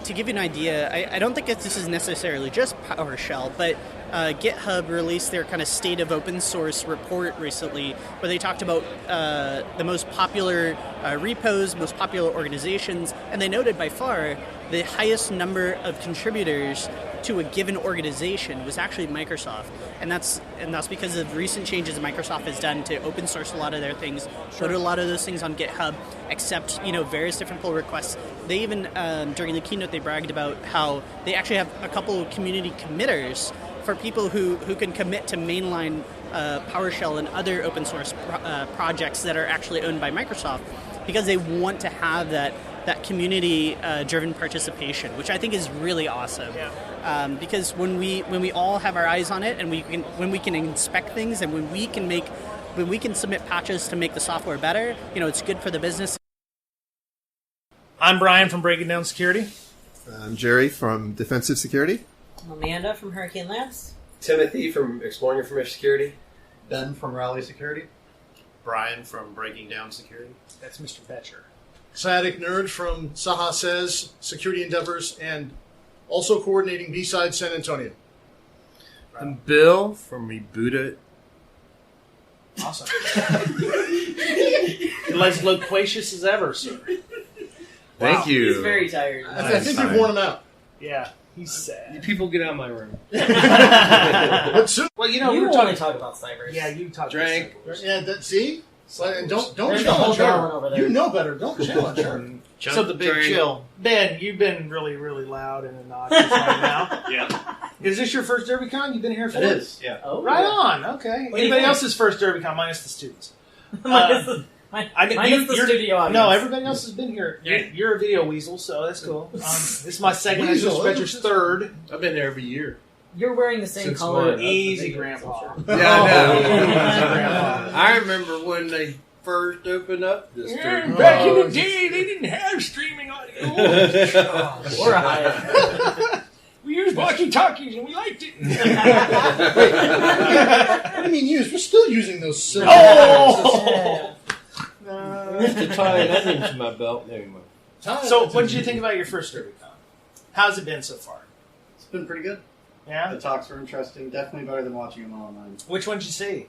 Speaker 6: to give you an idea, I don't think this is necessarily just PowerShell, but GitHub released their kind of state of open source report recently, where they talked about the most popular repos, most popular organizations, and they noted by far the highest number of contributors to a given organization was actually Microsoft, and that's because of recent changes Microsoft has done to open source a lot of their things, put a lot of those things on GitHub, accept various different pull requests. They even during the keynote they bragged about how they actually have a couple of community committers for people who can commit to mainline PowerShell and other open source projects that are actually owned by Microsoft, because they want to have that community driven participation, which I think is really awesome. Because when we all have our eyes on it, and when we can inspect things, and when we can submit patches to make the software better, it's good for the business.
Speaker 1: I'm Brian from Breaking Down Security.
Speaker 7: I'm Jerry from Defensive Security.
Speaker 8: I'm Amanda from Hurricane Labs.
Speaker 9: Timothy from Exploring Information Security.
Speaker 10: Ben from Raleigh Security.
Speaker 11: Brian from Breaking Down Security.
Speaker 1: That's Mr. Boettcher.
Speaker 12: SciaticNerd from Saha Says Security Endeavors, and also coordinating B-Side San Antonio.
Speaker 11: I'm Bill from ReBoot-It.
Speaker 1: Awesome. You're as loquacious as ever, sir.
Speaker 11: Thank you.
Speaker 8: He's very tired.
Speaker 12: I think you've worn him out.
Speaker 1: Yeah, he's sad.
Speaker 9: You people get out of my room.
Speaker 1: Well,
Speaker 8: you want to talk about cybers.
Speaker 1: Yeah, you talk.
Speaker 9: Drank.
Speaker 12: Yeah, see? And don't
Speaker 8: There's a whole
Speaker 12: challenge
Speaker 8: gallon
Speaker 12: her.
Speaker 8: over there.
Speaker 12: You know better. Don't challenge her.
Speaker 1: So the big chill. Ben, you've been really, really loud and obnoxious right now.
Speaker 11: Yeah.
Speaker 1: Is this your first DerbyCon? You've been here for
Speaker 10: It is, yeah.
Speaker 8: Oh,
Speaker 1: right on. Okay. Anybody else's first DerbyCon minus the students?
Speaker 8: minus the studio audience.
Speaker 1: No, everybody else has been here. You're a video weasel, so that's cool. This is my second. Mr. Boettcher's third.
Speaker 11: I've been there every year.
Speaker 8: You're wearing the same
Speaker 11: Since
Speaker 8: color.
Speaker 11: March.
Speaker 1: Easy, Grandpa.
Speaker 11: Yeah, I know. I remember when they first opened up this stream.
Speaker 1: Back in the day, they didn't have streaming audio.
Speaker 8: Or a Hyatt.
Speaker 1: We used walkie-talkies and we liked it.
Speaker 12: What do you mean used? We're still using those silver.
Speaker 9: I used to tie an onion to my belt anyway.
Speaker 1: So, what did you think about your first DerbyCon? How's it been so far?
Speaker 10: It's been pretty good.
Speaker 1: Yeah?
Speaker 10: The talks were interesting. Definitely better than watching them online.
Speaker 1: Which one did you see?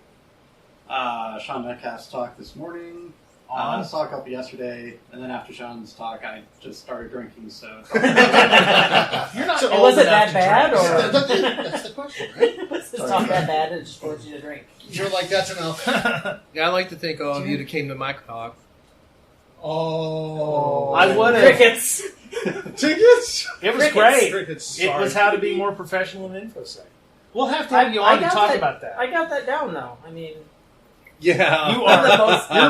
Speaker 10: Sean Metcalf's talk this morning. I saw a couple yesterday, and then after Sean's talk, I just started drinking, so...
Speaker 1: You're not
Speaker 8: so was it that bad, or...?
Speaker 12: That's the question, right?
Speaker 8: Was his talk that bad, it just forced you to drink?
Speaker 12: You're like, that's enough.
Speaker 9: Yeah, I like to thank all of you that came to my talk.
Speaker 12: Oh.
Speaker 1: I would have.
Speaker 8: Crickets!
Speaker 12: Tickets?
Speaker 1: It was great. It was how to be more professional in InfoSec. We'll have to have you on to talk about that.
Speaker 8: I got that down, though. I mean...
Speaker 9: Yeah.
Speaker 1: You are
Speaker 8: I'm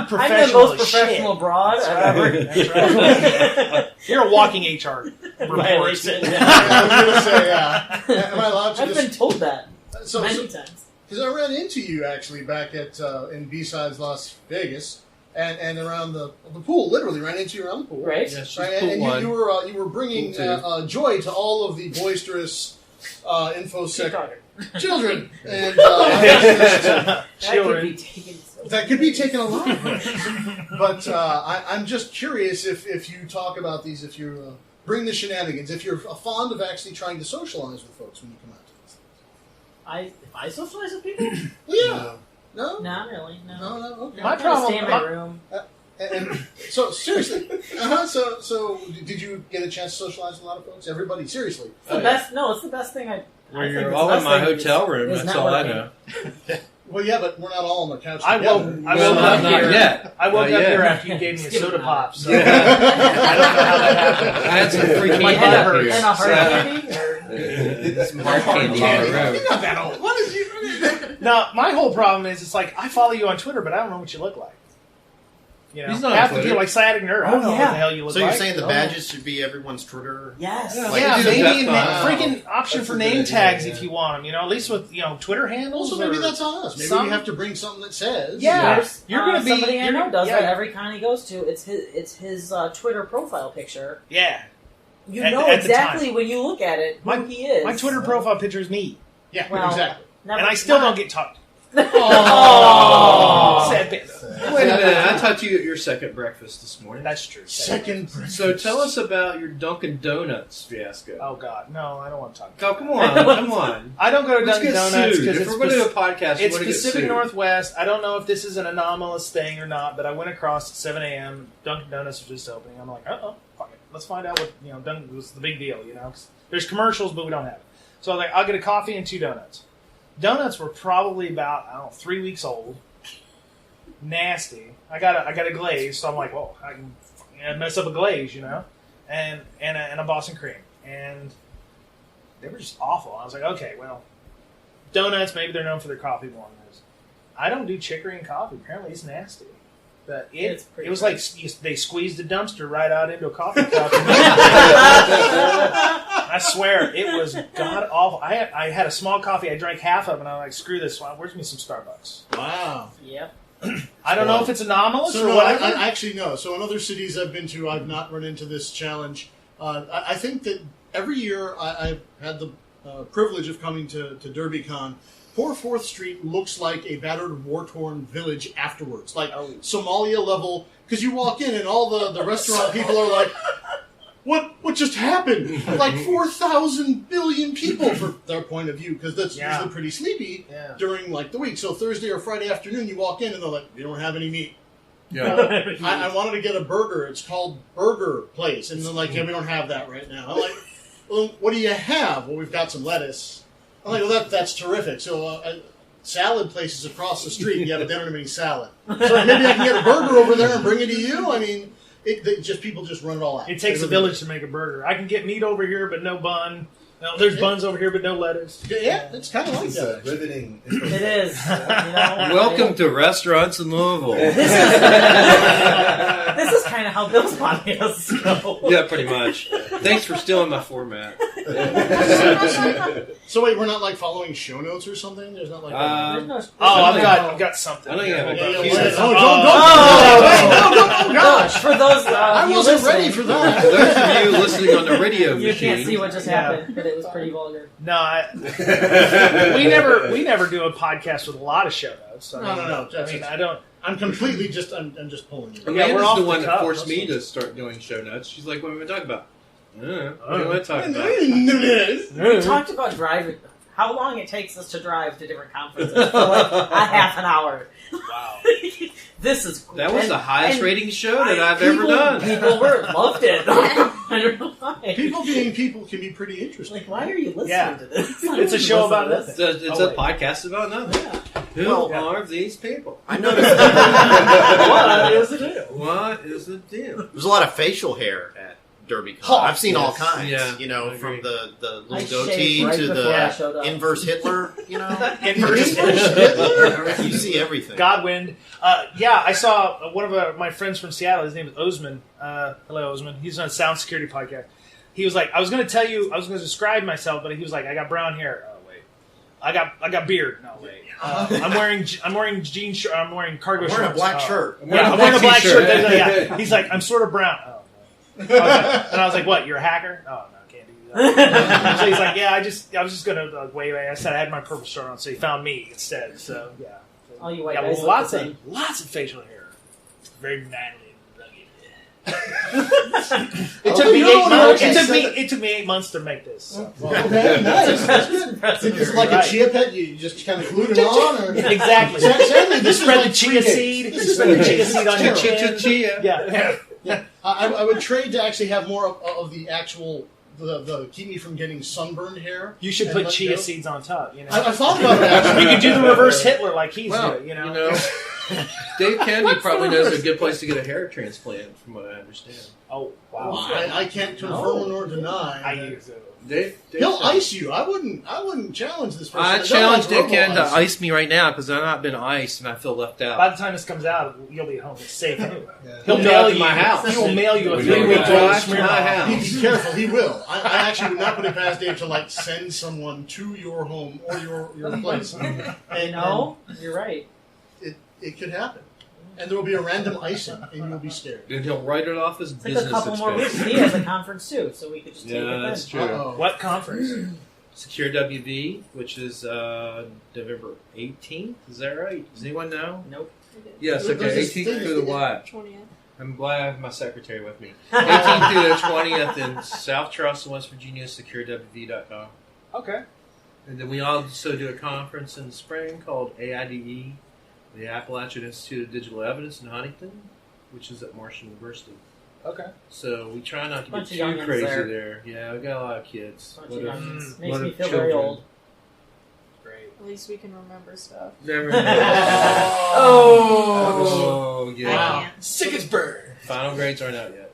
Speaker 8: the most professional broad I've ever...
Speaker 12: That's right.
Speaker 1: You're a walking HR report.
Speaker 12: I was going to say, am I allowed to
Speaker 8: I've been told that many times.
Speaker 12: Because I ran into you, actually, back at in B-Sides Las Vegas, and around the pool, literally ran into you around the pool.
Speaker 8: Right.
Speaker 9: Yes,
Speaker 12: Right? And you were bringing joy to all of the boisterous InfoSec children. And
Speaker 8: children.
Speaker 12: That could be taken a lot of ways. But I'm just curious if you talk about these, if you bring the shenanigans, if you're fond of actually trying to socialize with folks when you come out to these things.
Speaker 8: If I socialize with people?
Speaker 12: Well, yeah. No?
Speaker 8: Not really, no.
Speaker 12: No, okay.
Speaker 1: My
Speaker 8: I
Speaker 1: problem...
Speaker 8: stay in my room.
Speaker 12: And so seriously, so did you get a chance to socialize with a lot of folks? Everybody, seriously.
Speaker 8: It's the best. No, it's the best thing.
Speaker 9: Well, you're all in my hotel room. That's all I know.
Speaker 12: Well, yeah, but we're not all on the couch.
Speaker 1: I woke up here after you gave me a soda pop. So I don't know how that happened.
Speaker 9: I had some free candy
Speaker 8: and a hard candy.
Speaker 9: It's hard candy in the room.
Speaker 12: You're not that old. What is you?
Speaker 1: Now, my whole problem is, it's like, I follow you on Twitter, but I don't know what you look like. You know,
Speaker 9: He's not
Speaker 1: half
Speaker 9: on
Speaker 1: the people like SciaticNerd. I don't know what the hell you look
Speaker 2: So
Speaker 1: like.
Speaker 2: you're saying the badges should be everyone's Twitter?
Speaker 8: Yes.
Speaker 1: Yeah, maybe a freaking option for name tags if you want them. You know, at least with Twitter handles.
Speaker 12: So maybe that's on us. Maybe we have to bring something that says.
Speaker 8: Yeah,
Speaker 1: you're going to be.
Speaker 8: Somebody I know does that every con he goes to. It's his Twitter profile picture.
Speaker 1: Yeah.
Speaker 8: You know exactly when you look at it who he is.
Speaker 1: My Twitter profile picture is me.
Speaker 12: Yeah,
Speaker 8: Well,
Speaker 12: exactly.
Speaker 1: And I still don't get talked.
Speaker 8: Oh,
Speaker 1: sad bit.
Speaker 9: Wait a minute, I taught you at your second breakfast this morning.
Speaker 1: That's true.
Speaker 12: Second breakfast.
Speaker 9: So tell us about your Dunkin' Donuts fiasco.
Speaker 1: Oh God, no, I don't want to talk.
Speaker 9: Oh, come on.
Speaker 1: I don't go to
Speaker 9: Let's
Speaker 1: Dunkin'
Speaker 9: get
Speaker 1: Donuts
Speaker 9: sued.
Speaker 1: because
Speaker 9: If we're going to do a podcast,
Speaker 1: it's
Speaker 9: we're going to get
Speaker 1: Pacific
Speaker 9: sued.
Speaker 1: Northwest. I don't know if this is an anomalous thing or not, but I went across at 7 a.m. Dunkin' Donuts was just opening. I'm like, fuck it. Let's find out what Dunkin' was the big deal, 'cause there's commercials, but we don't have it. So I was like, I'll get a coffee and 2 donuts. Donuts were probably about 3 weeks old. Nasty. I got a glaze, so I'm like, well, I can mess up a glaze, and a Boston cream, and they were just awful. I was like, okay, well, donuts, maybe they're known for their coffee more than this. I don't do chicory and coffee. Apparently, it's nasty. But it was like they squeezed a dumpster right out into a coffee cup. I swear, it was god awful. I had a small coffee. I drank half of it, and I'm like, screw this. Where's me some Starbucks?
Speaker 12: Wow.
Speaker 8: Yep.
Speaker 1: I don't know if it's anomalous
Speaker 12: So
Speaker 1: or
Speaker 12: no,
Speaker 1: whatever.
Speaker 12: I actually know. So in other cities I've been to, I've not run into this challenge. I think that every year I've had the privilege of coming to DerbyCon. Poor 4th Street looks like a battered, war-torn village afterwards. Like Somalia level, because you walk in and all the restaurant people are like, what just happened? Like 4,000 billion people from their point of view, because that's usually pretty sleepy during like the week. So Thursday or Friday afternoon, you walk in and they're like, you don't have any meat. Yeah. I wanted to get a burger. It's called Burger Place. And they're like, yeah, we don't have that right now. I'm like, well, what do you have? Well, we've got some lettuce. I'm like, well, that's terrific. So salad places across the street, yeah, but they don't have any salad. So maybe I can get a burger over there and bring it to you? I mean, people just run it all out.
Speaker 1: It takes a village to make a burger. I can get meat over here, but no bun. No, there's buns over here, but no lettuce.
Speaker 12: Yeah, it's kind of like that.
Speaker 10: Riveting.
Speaker 8: It is.
Speaker 9: Welcome to restaurants in Louisville.
Speaker 8: This is kind of how Bill's podcast goes.
Speaker 9: Yeah, pretty much. Thanks for stealing my format.
Speaker 12: So wait, we're not like following show notes or something? There's not like.
Speaker 1: I've got something.
Speaker 9: I don't even have a
Speaker 8: Gosh, for those
Speaker 12: I wasn't ready for that.
Speaker 9: For those of you listening on the radio
Speaker 8: you
Speaker 9: machine,
Speaker 8: can't see what just happened, but it was pretty vulgar.
Speaker 1: No, we never do a podcast with a lot of show notes.
Speaker 12: No.
Speaker 1: I don't.
Speaker 12: I'm completely just. I'm just pulling you.
Speaker 9: Amanda's the one that forced me to start doing show notes. She's like, "What are we talking about?" What do you want to talk about?
Speaker 8: We talked about driving. How long it takes us to drive to different conferences for like a half an hour.
Speaker 1: Wow.
Speaker 8: This is
Speaker 9: That was the highest rating show that I've ever done.
Speaker 8: People loved it. I don't know why.
Speaker 12: People being people can be pretty interesting.
Speaker 8: Like, why are you listening to this?
Speaker 1: It's a show about nothing.
Speaker 9: It's a podcast about nothing.
Speaker 8: Yeah.
Speaker 9: Who are these people?
Speaker 2: I noticed.
Speaker 9: What is the deal?
Speaker 2: There's a lot of facial hair at DerbyCon. I've seen all kinds.
Speaker 9: Yeah,
Speaker 2: from the little
Speaker 8: I
Speaker 2: goatee
Speaker 8: shaved right
Speaker 2: to
Speaker 8: before I showed
Speaker 2: the
Speaker 8: up.
Speaker 2: inverse Hitler.
Speaker 1: Inverse Hitler.
Speaker 2: You see everything.
Speaker 1: Godwind. I saw one of my friends from Seattle. His name is Osman. Hello, Osman. He's on a sound security podcast. He was like, I was going to describe myself, but he was like, I got brown hair. Oh wait, I got beard. No wait. I'm wearing jeans. I'm wearing cargo shorts.
Speaker 2: I'm wearing a black shirt.
Speaker 1: I'm wearing a black shirt. Yeah. He's like, I'm sort of brown. Oh no. And I was like, what? You're a hacker? Oh no, can't do that. So he's like, yeah, I was just gonna wave. I said I had my purple shirt on, so he found me instead. So yeah.
Speaker 8: All you white guys look
Speaker 1: lots
Speaker 8: the same.
Speaker 1: of facial hair. Very manly and rugged. It took me 8 months to make this. So.
Speaker 12: Okay, nice. That's good. Is it like a chia pet? You just kind of glued it on? Or?
Speaker 1: Exactly.
Speaker 12: Sadly,
Speaker 1: this spread the chia seed. Spread the chia seed on your chin.
Speaker 12: Yeah. I would trade to actually have more of the actual... The keep me from getting sunburned hair.
Speaker 1: You should put chia seeds on top. You know,
Speaker 12: I thought about it. Actually.
Speaker 1: We could do the reverse Hitler like he's doing. You know,
Speaker 9: Dave Kennedy probably knows a good place to get a hair transplant, from what I understand.
Speaker 1: Oh wow!
Speaker 12: Well, I can't confirm nor deny.
Speaker 1: I use it.
Speaker 12: He'll ice you. I wouldn't challenge this person.
Speaker 9: I challenge Dave Ken to ice me right now because I've not been iced and I feel left out.
Speaker 1: By the time this comes out, you'll be home. It's safe anyway.
Speaker 9: He'll mail you
Speaker 1: my house. He will mail you a
Speaker 9: 3-week drive to my house.
Speaker 12: Be careful. He will. I actually would not put it past Dave to send someone to your home or your place.
Speaker 8: No, you're right.
Speaker 12: It could happen. And there will be a random icing, and you'll be scared.
Speaker 9: And he'll write it off as business
Speaker 8: a couple
Speaker 9: expense.
Speaker 8: more weeks. He has a conference too, so we could just take it then.
Speaker 9: That's true.
Speaker 1: What conference?
Speaker 9: Secure WV, which is November 18th. Is that right? Does anyone know?
Speaker 8: Nope.
Speaker 9: Yes, okay. 18th through the what?
Speaker 4: 20th.
Speaker 9: I'm glad I have my secretary with me. 18th through the 20th in South Charleston, West Virginia, securewv.com.
Speaker 1: Okay.
Speaker 9: And then we also do a conference in the spring called AIDE, the Appalachian Institute of Digital Evidence in Huntington, which is at Marshall University.
Speaker 1: Okay.
Speaker 9: So we try not to get
Speaker 8: Bunch of
Speaker 9: too
Speaker 8: youngins
Speaker 9: crazy
Speaker 8: there.
Speaker 9: Yeah, we got a lot of kids.
Speaker 8: Bunch of youngins. Makes
Speaker 9: lot
Speaker 8: me
Speaker 9: of
Speaker 8: feel very
Speaker 9: children.
Speaker 8: old.
Speaker 1: Great.
Speaker 4: At least we can remember stuff.
Speaker 9: Never
Speaker 8: Oh,
Speaker 9: yeah.
Speaker 4: Wow.
Speaker 1: Sick as bird.
Speaker 9: Final grades aren't out yet.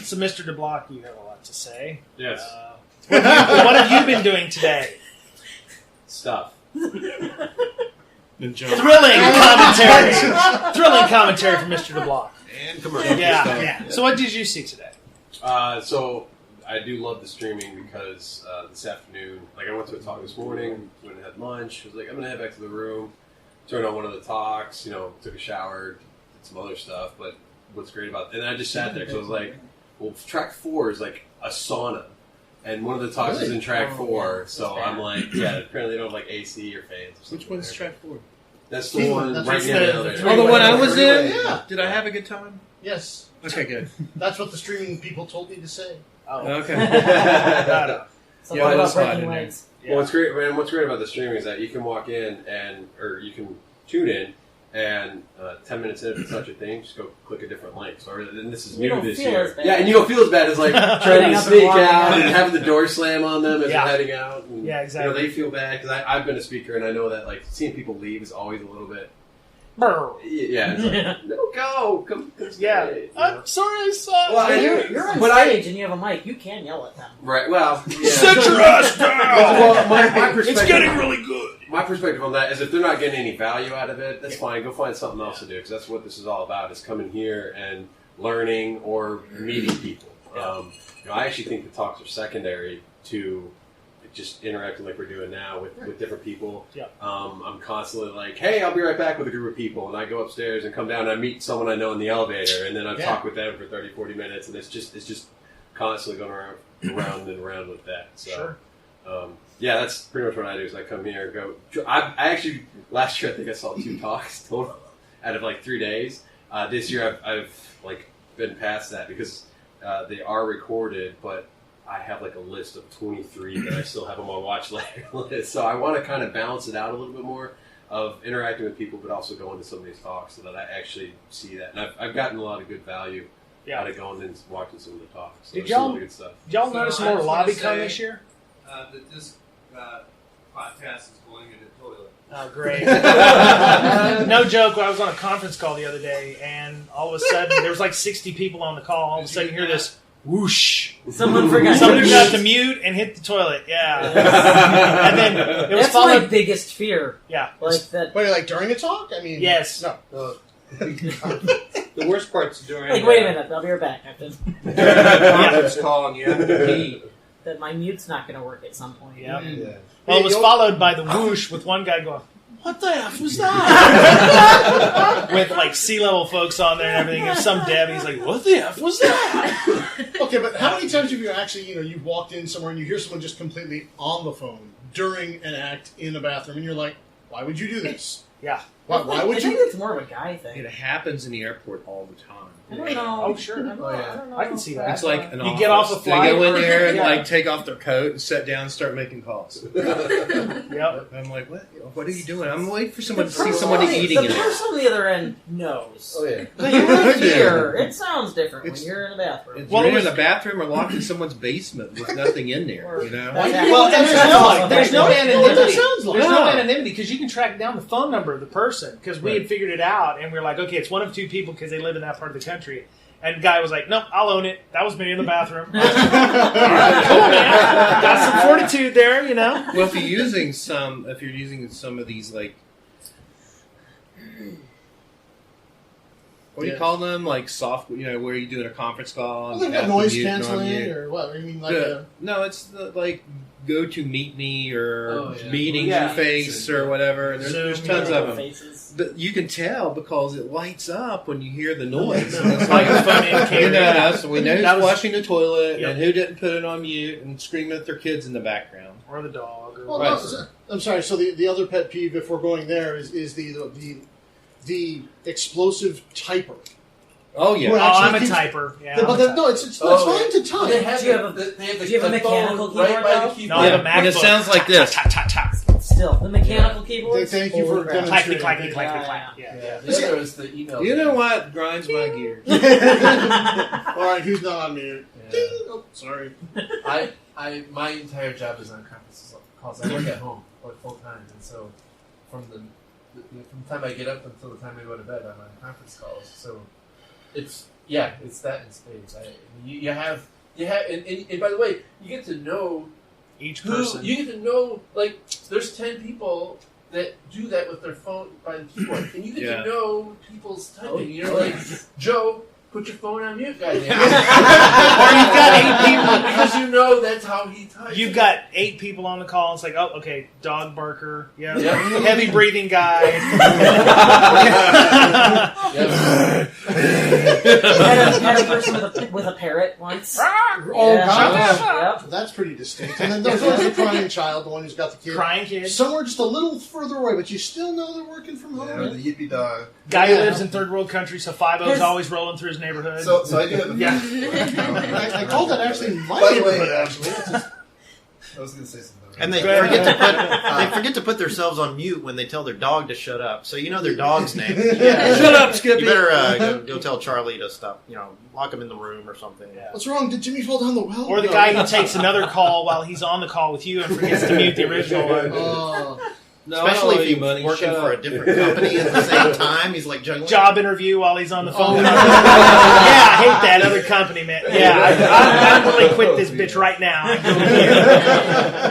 Speaker 1: So, Mr. DeBlock, you have a lot to say.
Speaker 13: Yes.
Speaker 1: What have you been doing today?
Speaker 13: Stuff.
Speaker 1: Thrilling commentary. Thrilling commentary from Mr. DeBlock.
Speaker 13: And commercial
Speaker 1: Yeah.
Speaker 13: stuff.
Speaker 1: Yeah. So what did you see today?
Speaker 13: So I do love the streaming because this afternoon, I went to a talk this morning, went and had lunch. I was like, I'm going to head back to the room, turned on one of the talks, took a shower, did some other stuff. But what's great about it, and I just sat there because I was like, well, track 4 is like a sauna. And one of the talks is in track 4, so I'm like, apparently they don't have like AC or fans. Or
Speaker 9: Which one's track 4?
Speaker 13: That's the one right near the elevator.
Speaker 9: Oh, the one I was in?
Speaker 12: Yeah.
Speaker 9: Did I have a good time?
Speaker 12: Yes.
Speaker 9: Okay, good.
Speaker 12: That's what the streaming people told me to say.
Speaker 1: Oh.
Speaker 9: Okay.
Speaker 8: So what about breaking legs?
Speaker 13: Well, what's great about the streaming is that you can walk in or you can tune in, and 10 minutes in, if it's not your thing, just go click a different link. So, and this is new this year. Yeah, and you don't feel as bad as trying to sneak out and having the door slam on them as they're heading out. And,
Speaker 1: yeah, exactly.
Speaker 13: They feel bad because I've been a speaker and I know that seeing people leave is always a little bit. Yeah, it's like, no, go, come stay.
Speaker 1: I'm sorry, I saw.
Speaker 13: Well,
Speaker 8: You're on stage and you have a mic. You can yell at them.
Speaker 13: Right. Well,
Speaker 1: sit your ass down.
Speaker 13: Well, my perspective.
Speaker 1: It's getting really good.
Speaker 13: My perspective on that is if they're not getting any value out of it, that's fine. Go find something else to do because that's what this is all about: is coming here and learning or meeting people. I actually think the talks are secondary to just interacting like we're doing now with different people.
Speaker 1: Yeah.
Speaker 13: I'm constantly like, hey, I'll be right back with a group of people. And I go upstairs and come down and I meet someone I know in the elevator. And then I talk with them for 30, 40 minutes. And it's just constantly going around and around with that. So,
Speaker 1: sure.
Speaker 13: That's pretty much what I do is I come here, go. I actually, last year I think I saw 2 talks total out of 3 days. This year I've been past that because they are recorded, but I have a list of 23 that I still have on my watch list. So I want to kind of balance it out a little bit more of interacting with people, but also going to some of these talks so that I actually see that. And I've gotten a lot of good value out of going and watching some of the talks. So
Speaker 1: Did y'all notice more LobbyCon this year?
Speaker 11: That this podcast is going in the toilet.
Speaker 1: Oh, great. No joke, I was on a conference call the other day, and all of a sudden, there was 60 people on the call. All of a sudden, you hear this whoosh.
Speaker 8: Someone forgot
Speaker 1: to mute and hit the toilet. Yeah. And then it was
Speaker 8: That's my biggest fear.
Speaker 1: Yeah.
Speaker 12: That. Wait, during a talk? I mean,
Speaker 1: yes.
Speaker 12: No.
Speaker 9: The worst part's during.
Speaker 8: Wait a minute, I'll be right back, Captain.
Speaker 9: Conference call and you have to pee.
Speaker 8: That my mute's not going to work at some point.
Speaker 1: Yep. Yeah. Well, it was followed by the whoosh with one guy going, "What the F was that?" With C-level folks on there and everything. And some Debbie's like, "What the F was that?"
Speaker 12: Okay, but how many times have you actually, you've walked in somewhere and you hear someone just completely on the phone during an act in a bathroom and you're like, why would you do this?
Speaker 1: Yeah.
Speaker 12: Why would
Speaker 8: I think
Speaker 12: you?
Speaker 8: it's more of a guy thing.
Speaker 9: It happens in the airport all the time.
Speaker 8: I don't know.
Speaker 1: Oh, sure.
Speaker 8: I don't know.
Speaker 1: I can see that.
Speaker 9: It's like an
Speaker 1: You
Speaker 9: office.
Speaker 1: get off a flight.
Speaker 9: They go in there and
Speaker 1: Yeah.
Speaker 9: like take off their coat and sit down and start making calls.
Speaker 1: Yep.
Speaker 9: I'm like, what are you doing? I'm waiting for someone to see somebody eating
Speaker 8: The
Speaker 9: in there.
Speaker 8: person on the other end knows.
Speaker 11: Oh yeah.
Speaker 8: But you live here. It sounds different when you're in the bathroom.
Speaker 9: It's you're in the bathroom or locked in someone's basement with nothing in there. You know.
Speaker 1: Well, there's no anonymity.
Speaker 12: That sounds like.
Speaker 1: There's no anonymity because you can track down the phone number of the person because we had figured it out and we were like, okay, it's one of two people because they live in that part of the country. And the guy was like, nope, I'll own it. That was me in the bathroom. All right, cool, man. Got some fortitude there, you know.
Speaker 9: Well, if you're using some of these like, what do you call them? Like soft, where you're doing a conference call.
Speaker 12: Well, they've got noise canceling or what? I mean, like
Speaker 9: no, it's like go to meet me or
Speaker 11: yeah.
Speaker 9: meeting face or whatever. And there's tons of them.
Speaker 8: Faces.
Speaker 9: But you can tell because it lights up when you hear the noise.
Speaker 1: Microphone indicator.
Speaker 9: So we know who's flushing the toilet and who didn't put it on mute and screaming at their kids in the background.
Speaker 1: Or the dog. Or
Speaker 12: well, no, I'm sorry. So the other pet peeve, if we're going there, is the explosive typer.
Speaker 9: Oh yeah,
Speaker 1: I'm a typer. Yeah,
Speaker 12: it's fine to type.
Speaker 8: Do you have a mechanical keyboard?
Speaker 1: No, I have a MacBook.
Speaker 9: And it sounds like this.
Speaker 8: Still, the mechanical keyboard.
Speaker 12: Thank you for demonstrating.
Speaker 1: Clacky. Yeah.
Speaker 11: The other is the email.
Speaker 9: You know what grinds my gears?
Speaker 12: All right, who's not on mute?
Speaker 11: Yeah.
Speaker 12: Oh, sorry.
Speaker 11: My entire job is on conference calls. I work at home full time, and so from the time I get up until the time I go to bed, I'm on conference calls. So it's that in spades. You have, and by the way, you get to know
Speaker 1: each person.
Speaker 11: You get to know, like, there's 10 people that do that with their phone by the keyboard, and you get to know people's typing. Like Joe. Put your phone on mute, guys. Or you've
Speaker 1: got 8 people
Speaker 11: because you know that's how he types.
Speaker 1: You've got 8 people on the call. It's like, oh, okay, dog barker, heavy breathing guy.
Speaker 8: Had a person with a parrot once.
Speaker 12: Oh gosh, that's pretty distinct. And then there's always the crying child, the one who's got the kid.
Speaker 1: Crying kid.
Speaker 12: Somewhere just a little further away, but you still know they're working from home.
Speaker 7: Yeah, the yippee dog.
Speaker 1: Guy who lives in third world country, so 5-0's always rolling through his neighborhood.
Speaker 7: So I do have a
Speaker 12: I called that actually my
Speaker 7: By the way,
Speaker 12: neighborhood, actually.
Speaker 7: I was going to say something.
Speaker 2: And they forget to put themselves on mute when they tell their dog to shut up. So you know their dog's name.
Speaker 9: Shut up, Skippy.
Speaker 2: You better go tell Charlie to stop. Lock him in the room or something.
Speaker 1: Yeah.
Speaker 12: What's wrong? Did Jimmy fall down the well?
Speaker 1: Or the guy who takes another call while he's on the call with you and forgets to mute the original one.
Speaker 2: No, especially if he's working for a different company at the same time. He's like juggling.
Speaker 1: Job interview while he's on the phone. Yeah, I hate that other company, man. Yeah, I'm really quit this bitch right now.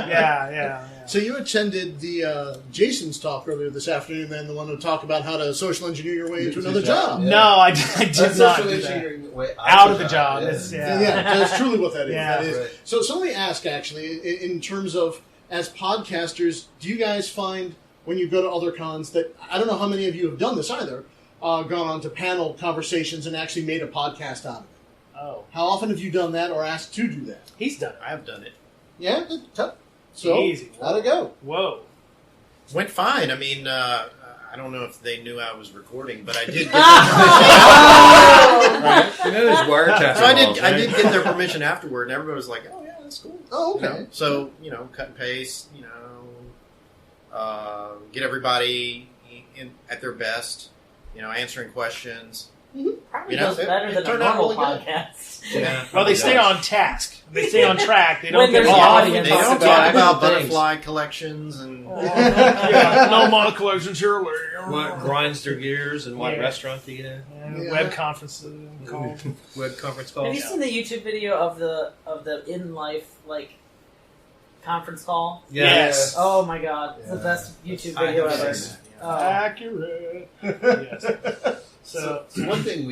Speaker 1: Yeah.
Speaker 12: So you attended the Jason's talk earlier this afternoon, then the one to talk about how to social engineer your way into another job.
Speaker 1: No, I did not do that. Out of the job.
Speaker 12: That's truly what that is.
Speaker 1: Yeah.
Speaker 12: That is. Right. So let me ask, actually, in terms of, as podcasters, do you guys find when you go to other cons that, I don't know how many of you have done this either, gone on to panel conversations and actually made a podcast out of it?
Speaker 1: Oh.
Speaker 12: How often have you done that or asked to do that?
Speaker 1: He's done it.
Speaker 2: I have done it.
Speaker 12: Yeah? So,
Speaker 1: easy.
Speaker 12: How'd it go?
Speaker 1: Whoa.
Speaker 2: Went fine. I mean, I don't know if they knew I was recording, but I did get their permission. So I did get their permission afterward, and everybody was like, "Oh yeah, that's cool."
Speaker 12: Oh, okay.
Speaker 2: So cut and paste. Get everybody at their best. Answering questions.
Speaker 8: Probably does better than a normal podcast.
Speaker 2: Yeah.
Speaker 1: Well, they stay on task. They stay on track. They don't
Speaker 8: When
Speaker 1: get
Speaker 8: there's
Speaker 1: off.
Speaker 8: audience.
Speaker 2: They don't talk about butterfly collections and
Speaker 1: no mono collections here.
Speaker 9: What grinds their gears and what restaurant do you get in?
Speaker 1: Web conferences called.
Speaker 9: Web conference calls.
Speaker 8: Have you seen the YouTube video of the in life conference call?
Speaker 1: Yes.
Speaker 8: Oh my god, it's the best YouTube video ever.
Speaker 1: Accurate. Yes.
Speaker 7: So one thing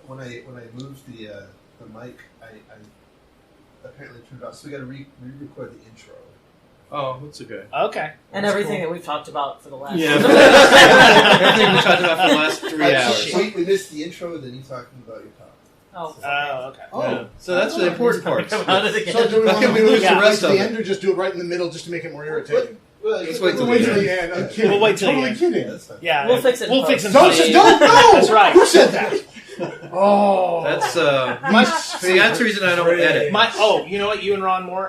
Speaker 7: when I moved the mic, I apparently turned it off. So we got to re-record the intro.
Speaker 9: Oh, that's okay.
Speaker 1: Okay.
Speaker 8: And
Speaker 1: that's
Speaker 8: everything
Speaker 1: cool.
Speaker 8: that we've talked about for the last.
Speaker 9: Yeah. Everything we talked about for the last 3 hours.
Speaker 7: We missed the intro and then you talking about your talk.
Speaker 1: Okay.
Speaker 9: Yeah. So that's the important part.
Speaker 12: So do we want to do the rest of the end or just do it right in the middle just to make it more irritating?
Speaker 7: Well,
Speaker 9: Let's wait till
Speaker 12: the end. I'm kidding.
Speaker 1: We'll wait till
Speaker 12: totally
Speaker 1: the
Speaker 12: kidding.
Speaker 7: That's fine.
Speaker 1: Yeah,
Speaker 8: We'll fix it.
Speaker 1: We'll fix it.
Speaker 12: Don't no.
Speaker 1: That's right.
Speaker 12: Who said that? Oh,
Speaker 9: That's see, that's the reason I don't edit.
Speaker 1: You know what? You and Ron Moore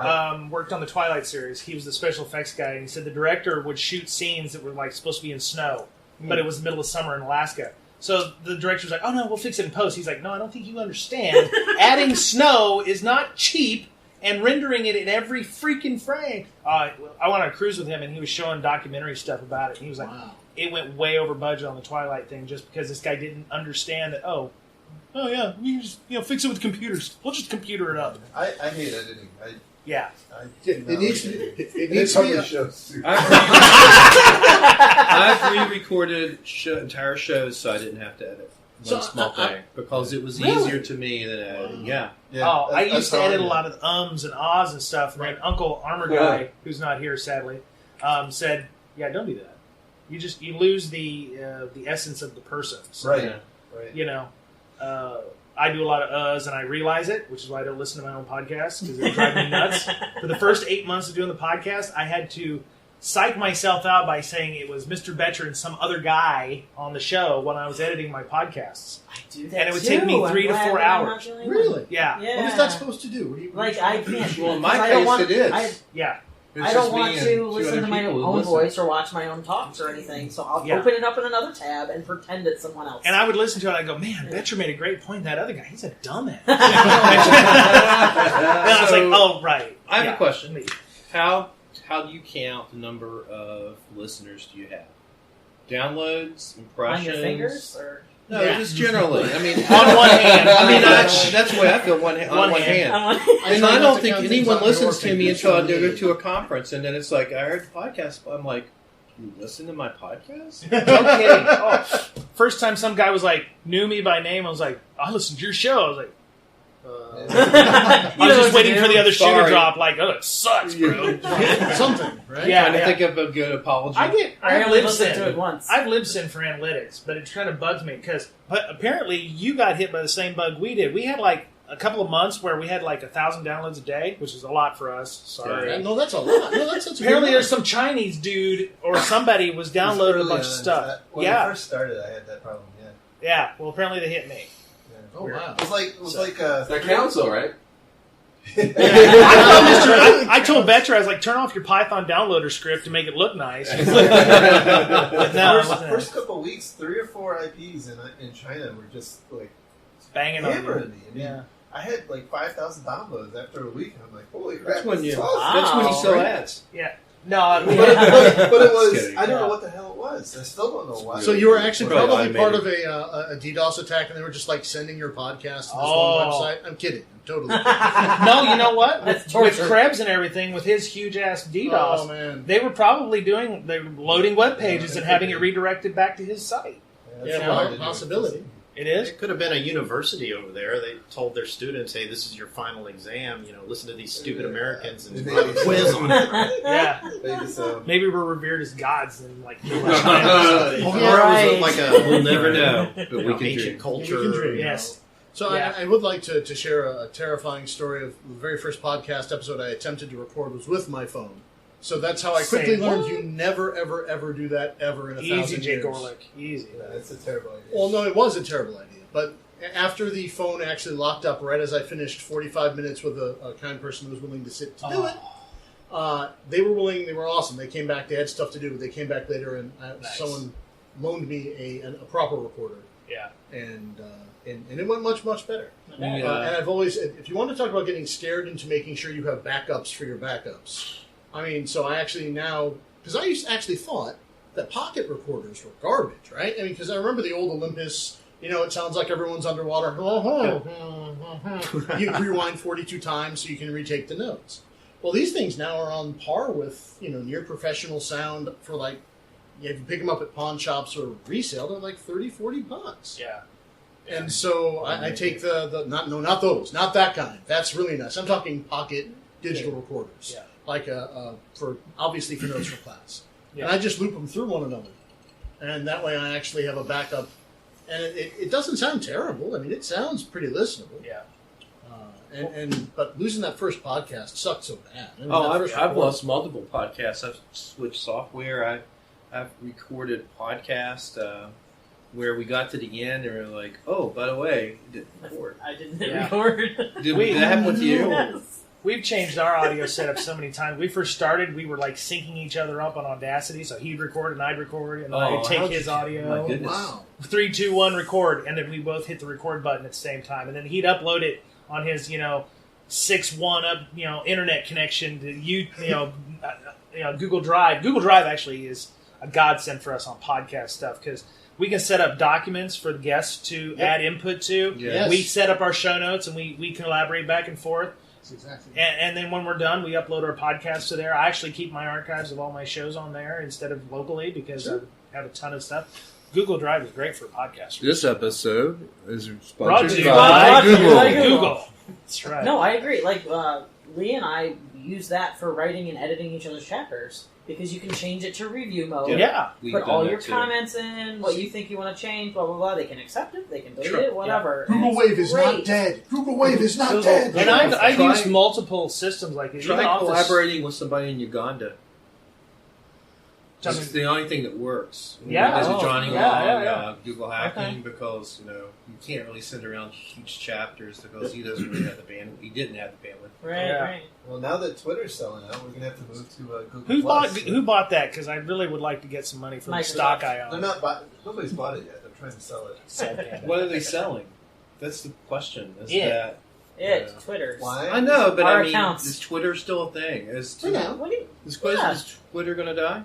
Speaker 1: worked on the Twilight series. He was the special effects guy, and he said the director would shoot scenes that were like supposed to be in snow, but it was the middle of summer in Alaska. So the director was like, "Oh no, we'll fix it in post." He's like, "No, I don't think you understand. Adding snow is not cheap, and rendering it in every freaking frame." I went on a cruise with him, and he was showing documentary stuff about it. And he was like,
Speaker 12: wow.
Speaker 1: It went way over budget on the Twilight thing just because this guy didn't understand that. Oh yeah, we just fix it with computers. We'll just computer it up.
Speaker 7: I hate editing.
Speaker 12: It needs to be. It needs
Speaker 7: to
Speaker 12: to be.
Speaker 7: shows.
Speaker 9: I've re-recorded entire shows so I didn't have to edit one small thing because it was easier to me than editing. Yeah.
Speaker 1: I used to edit a lot of ums and ahs and stuff. And then Uncle Armor Guy, who's not here sadly, said, "Yeah, don't do that. You lose the essence of the person." So,
Speaker 7: Right.
Speaker 1: I do a lot of uhs and I realize it, which is why I don't listen to my own podcast because it drives me nuts. For the first 8 months of doing the podcast, I had to psych myself out by saying it was Mr. Boettcher and some other guy on the show when I was editing my podcasts.
Speaker 8: I do that
Speaker 1: and it would take me 3 to 4 hours.
Speaker 12: Really?
Speaker 1: Yeah.
Speaker 12: What is that supposed to do?
Speaker 8: Like, I can't.
Speaker 9: Well, in my case, it is.
Speaker 8: I don't want to listen to my own voice or watch my own talks or anything, so I'll open it up in another tab and pretend it's someone else.
Speaker 1: And I would listen to it and I'd go, man, Boettcher made a great point. That other guy, he's a dumbass. And I was like, oh, right.
Speaker 9: I have a question. How do you count the number of listeners do you have? Downloads, impressions?
Speaker 8: On your fingers? Or?
Speaker 9: No, just generally. I mean,
Speaker 1: on one hand.
Speaker 9: That's the way I feel. On one hand. And I don't think anyone listens to me until I go to a conference, and then it's like, I heard the podcast. I'm like, you listen to my podcast?
Speaker 1: No kidding. First time some guy was like, knew me by name, I was like, I listened to your show. I was like, I was just waiting for the other shoe to drop. Like, oh, it sucks, bro.
Speaker 12: Something, right?
Speaker 1: Yeah,
Speaker 9: trying to think of a good apology.
Speaker 1: I
Speaker 8: only listened to it once.
Speaker 1: I've libsyn for analytics, but it kind of bugs me because apparently you got hit by the same bug we did. We had like a couple of months where we had like 1,000 downloads a day, which is a lot for us. Sorry.
Speaker 12: Yeah, no, that's a lot. No, that's
Speaker 1: apparently there's some Chinese dude or somebody was downloading a bunch of stuff.
Speaker 7: When I first started, I had that problem.
Speaker 1: Yeah. Well, apparently they hit me.
Speaker 12: Oh wow!
Speaker 7: It was like
Speaker 13: that counts, though, right?
Speaker 1: I told Boettcher, I was like, turn off your Python downloader script to make it look nice.
Speaker 7: First couple of weeks, 3 or 4 IPs in China were just like
Speaker 1: banging on
Speaker 7: me. I mean, I had like 5,000 downloads after a week. I'm like, holy crap!
Speaker 9: That's when you sell ads.
Speaker 1: Yeah. No,
Speaker 7: but it was. I don't know what the hell it was. I still don't know why.
Speaker 12: So you were actually probably part of a DDoS attack, and they were just like sending your podcast to this one website. I'm kidding. I'm totally kidding.
Speaker 1: No, you know what? With Krebs and everything, with his huge ass DDoS, they were probably loading web pages and having it redirected back to his site.
Speaker 12: Yeah, possibility.
Speaker 1: It is?
Speaker 2: It could have been a university over there. They told their students, hey, this is your final exam. Listen to these stupid Americans and quiz on it.
Speaker 1: Yeah.
Speaker 7: Maybe so.
Speaker 1: Maybe we're revered as gods and like...
Speaker 2: Or it was like we'll never know, but we can ancient culture.
Speaker 12: We can dream.
Speaker 1: Yes.
Speaker 12: So I would like to share a terrifying story of the very first podcast episode I attempted to record was with my phone. So that's how I quickly learned you never, ever, ever do that ever in 1,000 years.
Speaker 1: Easy, Jay Gorlick. Easy.
Speaker 7: That's a terrible idea.
Speaker 12: Well, no, it was a terrible idea. But after the phone actually locked up right as I finished 45 minutes with a kind person who was willing to sit to do it, they were willing. They were awesome. They came back. They had stuff to do. But they came back later, and someone loaned me a proper recorder.
Speaker 1: Yeah.
Speaker 12: And it went much, much better. And I've always, if you want to talk about getting scared into making sure you have backups for your backups, I mean, so I actually now, because I actually thought that pocket recorders were garbage, right? I mean, because I remember the old Olympus, it sounds like everyone's underwater. You rewind 42 times so you can retake the notes. Well, these things now are on par with, near professional sound for like, if you pick them up at pawn shops or resale, they're like $30-$40.
Speaker 1: Yeah.
Speaker 12: And so I take not those, not that kind. That's really nice. I'm talking pocket digital recorders.
Speaker 1: Yeah.
Speaker 12: Like obviously for notes for class.
Speaker 1: Yeah.
Speaker 12: And I just loop them through one another. And that way I actually have a backup. And it doesn't sound terrible. I mean, it sounds pretty listenable.
Speaker 1: Yeah.
Speaker 12: But losing that first podcast sucked so bad. I mean,
Speaker 9: I've lost multiple podcasts. I've switched software. I've recorded podcasts where we got to the end and we were like, oh, by the way, you didn't record.
Speaker 8: I didn't record.
Speaker 9: Did that happen with you?
Speaker 8: Yes.
Speaker 1: We've changed our audio setup so many times. We first started, we were like syncing each other up on Audacity, so he'd record and I'd record, and I'd take his audio.
Speaker 9: My goodness.
Speaker 12: Wow.
Speaker 1: 3, 2, 1, record, and then we both hit the record button at the same time, and then he'd upload it on his 6-1 up internet connection to Google Drive. Google Drive actually is a godsend for us on podcast stuff because we can set up documents for the guests to add input to.
Speaker 12: Yes.
Speaker 1: We set up our show notes and we collaborate back and forth.
Speaker 12: Exactly.
Speaker 1: And then when we're done, we upload our podcasts to there. I actually keep my archives of all my shows on there instead of locally because I have a ton of stuff. Google Drive is great for podcasters.
Speaker 14: This episode is
Speaker 1: Brought
Speaker 14: sponsored
Speaker 1: to you
Speaker 14: by
Speaker 1: Google.
Speaker 8: Google.
Speaker 1: That's right.
Speaker 8: No, I agree. Like, Lee and I use that for writing and editing each other's chapters because you can change it to review mode.
Speaker 1: Yeah.
Speaker 8: Put all your comments in, what you think you want to change, blah, blah, blah. They can accept it, they can delete it, whatever.
Speaker 12: Yeah. Google Wave is not dead. Google Wave is not dead.
Speaker 1: And I've used multiple systems like this.
Speaker 9: Try collaborating with somebody in Uganda. It's the only thing that works.
Speaker 1: Yeah.
Speaker 9: As a Johnny Long, Google Hacking, because you can't really send around huge chapters because he doesn't really have the bandwidth. He didn't have the bandwidth.
Speaker 8: Right.
Speaker 7: Well, now that Twitter's selling out, we're gonna have to move to Google.
Speaker 1: Who bought that? Because I really would like to get some money from the stock I own.
Speaker 7: They're not. Nobody's bought it yet. They're trying to sell it.
Speaker 9: What are they selling? That's the question.
Speaker 8: Twitter.
Speaker 7: Why?
Speaker 9: I know, but
Speaker 8: Our
Speaker 9: I mean,
Speaker 8: accounts.
Speaker 9: is Twitter still a thing? Is
Speaker 8: Yeah.
Speaker 9: Twitter going to die?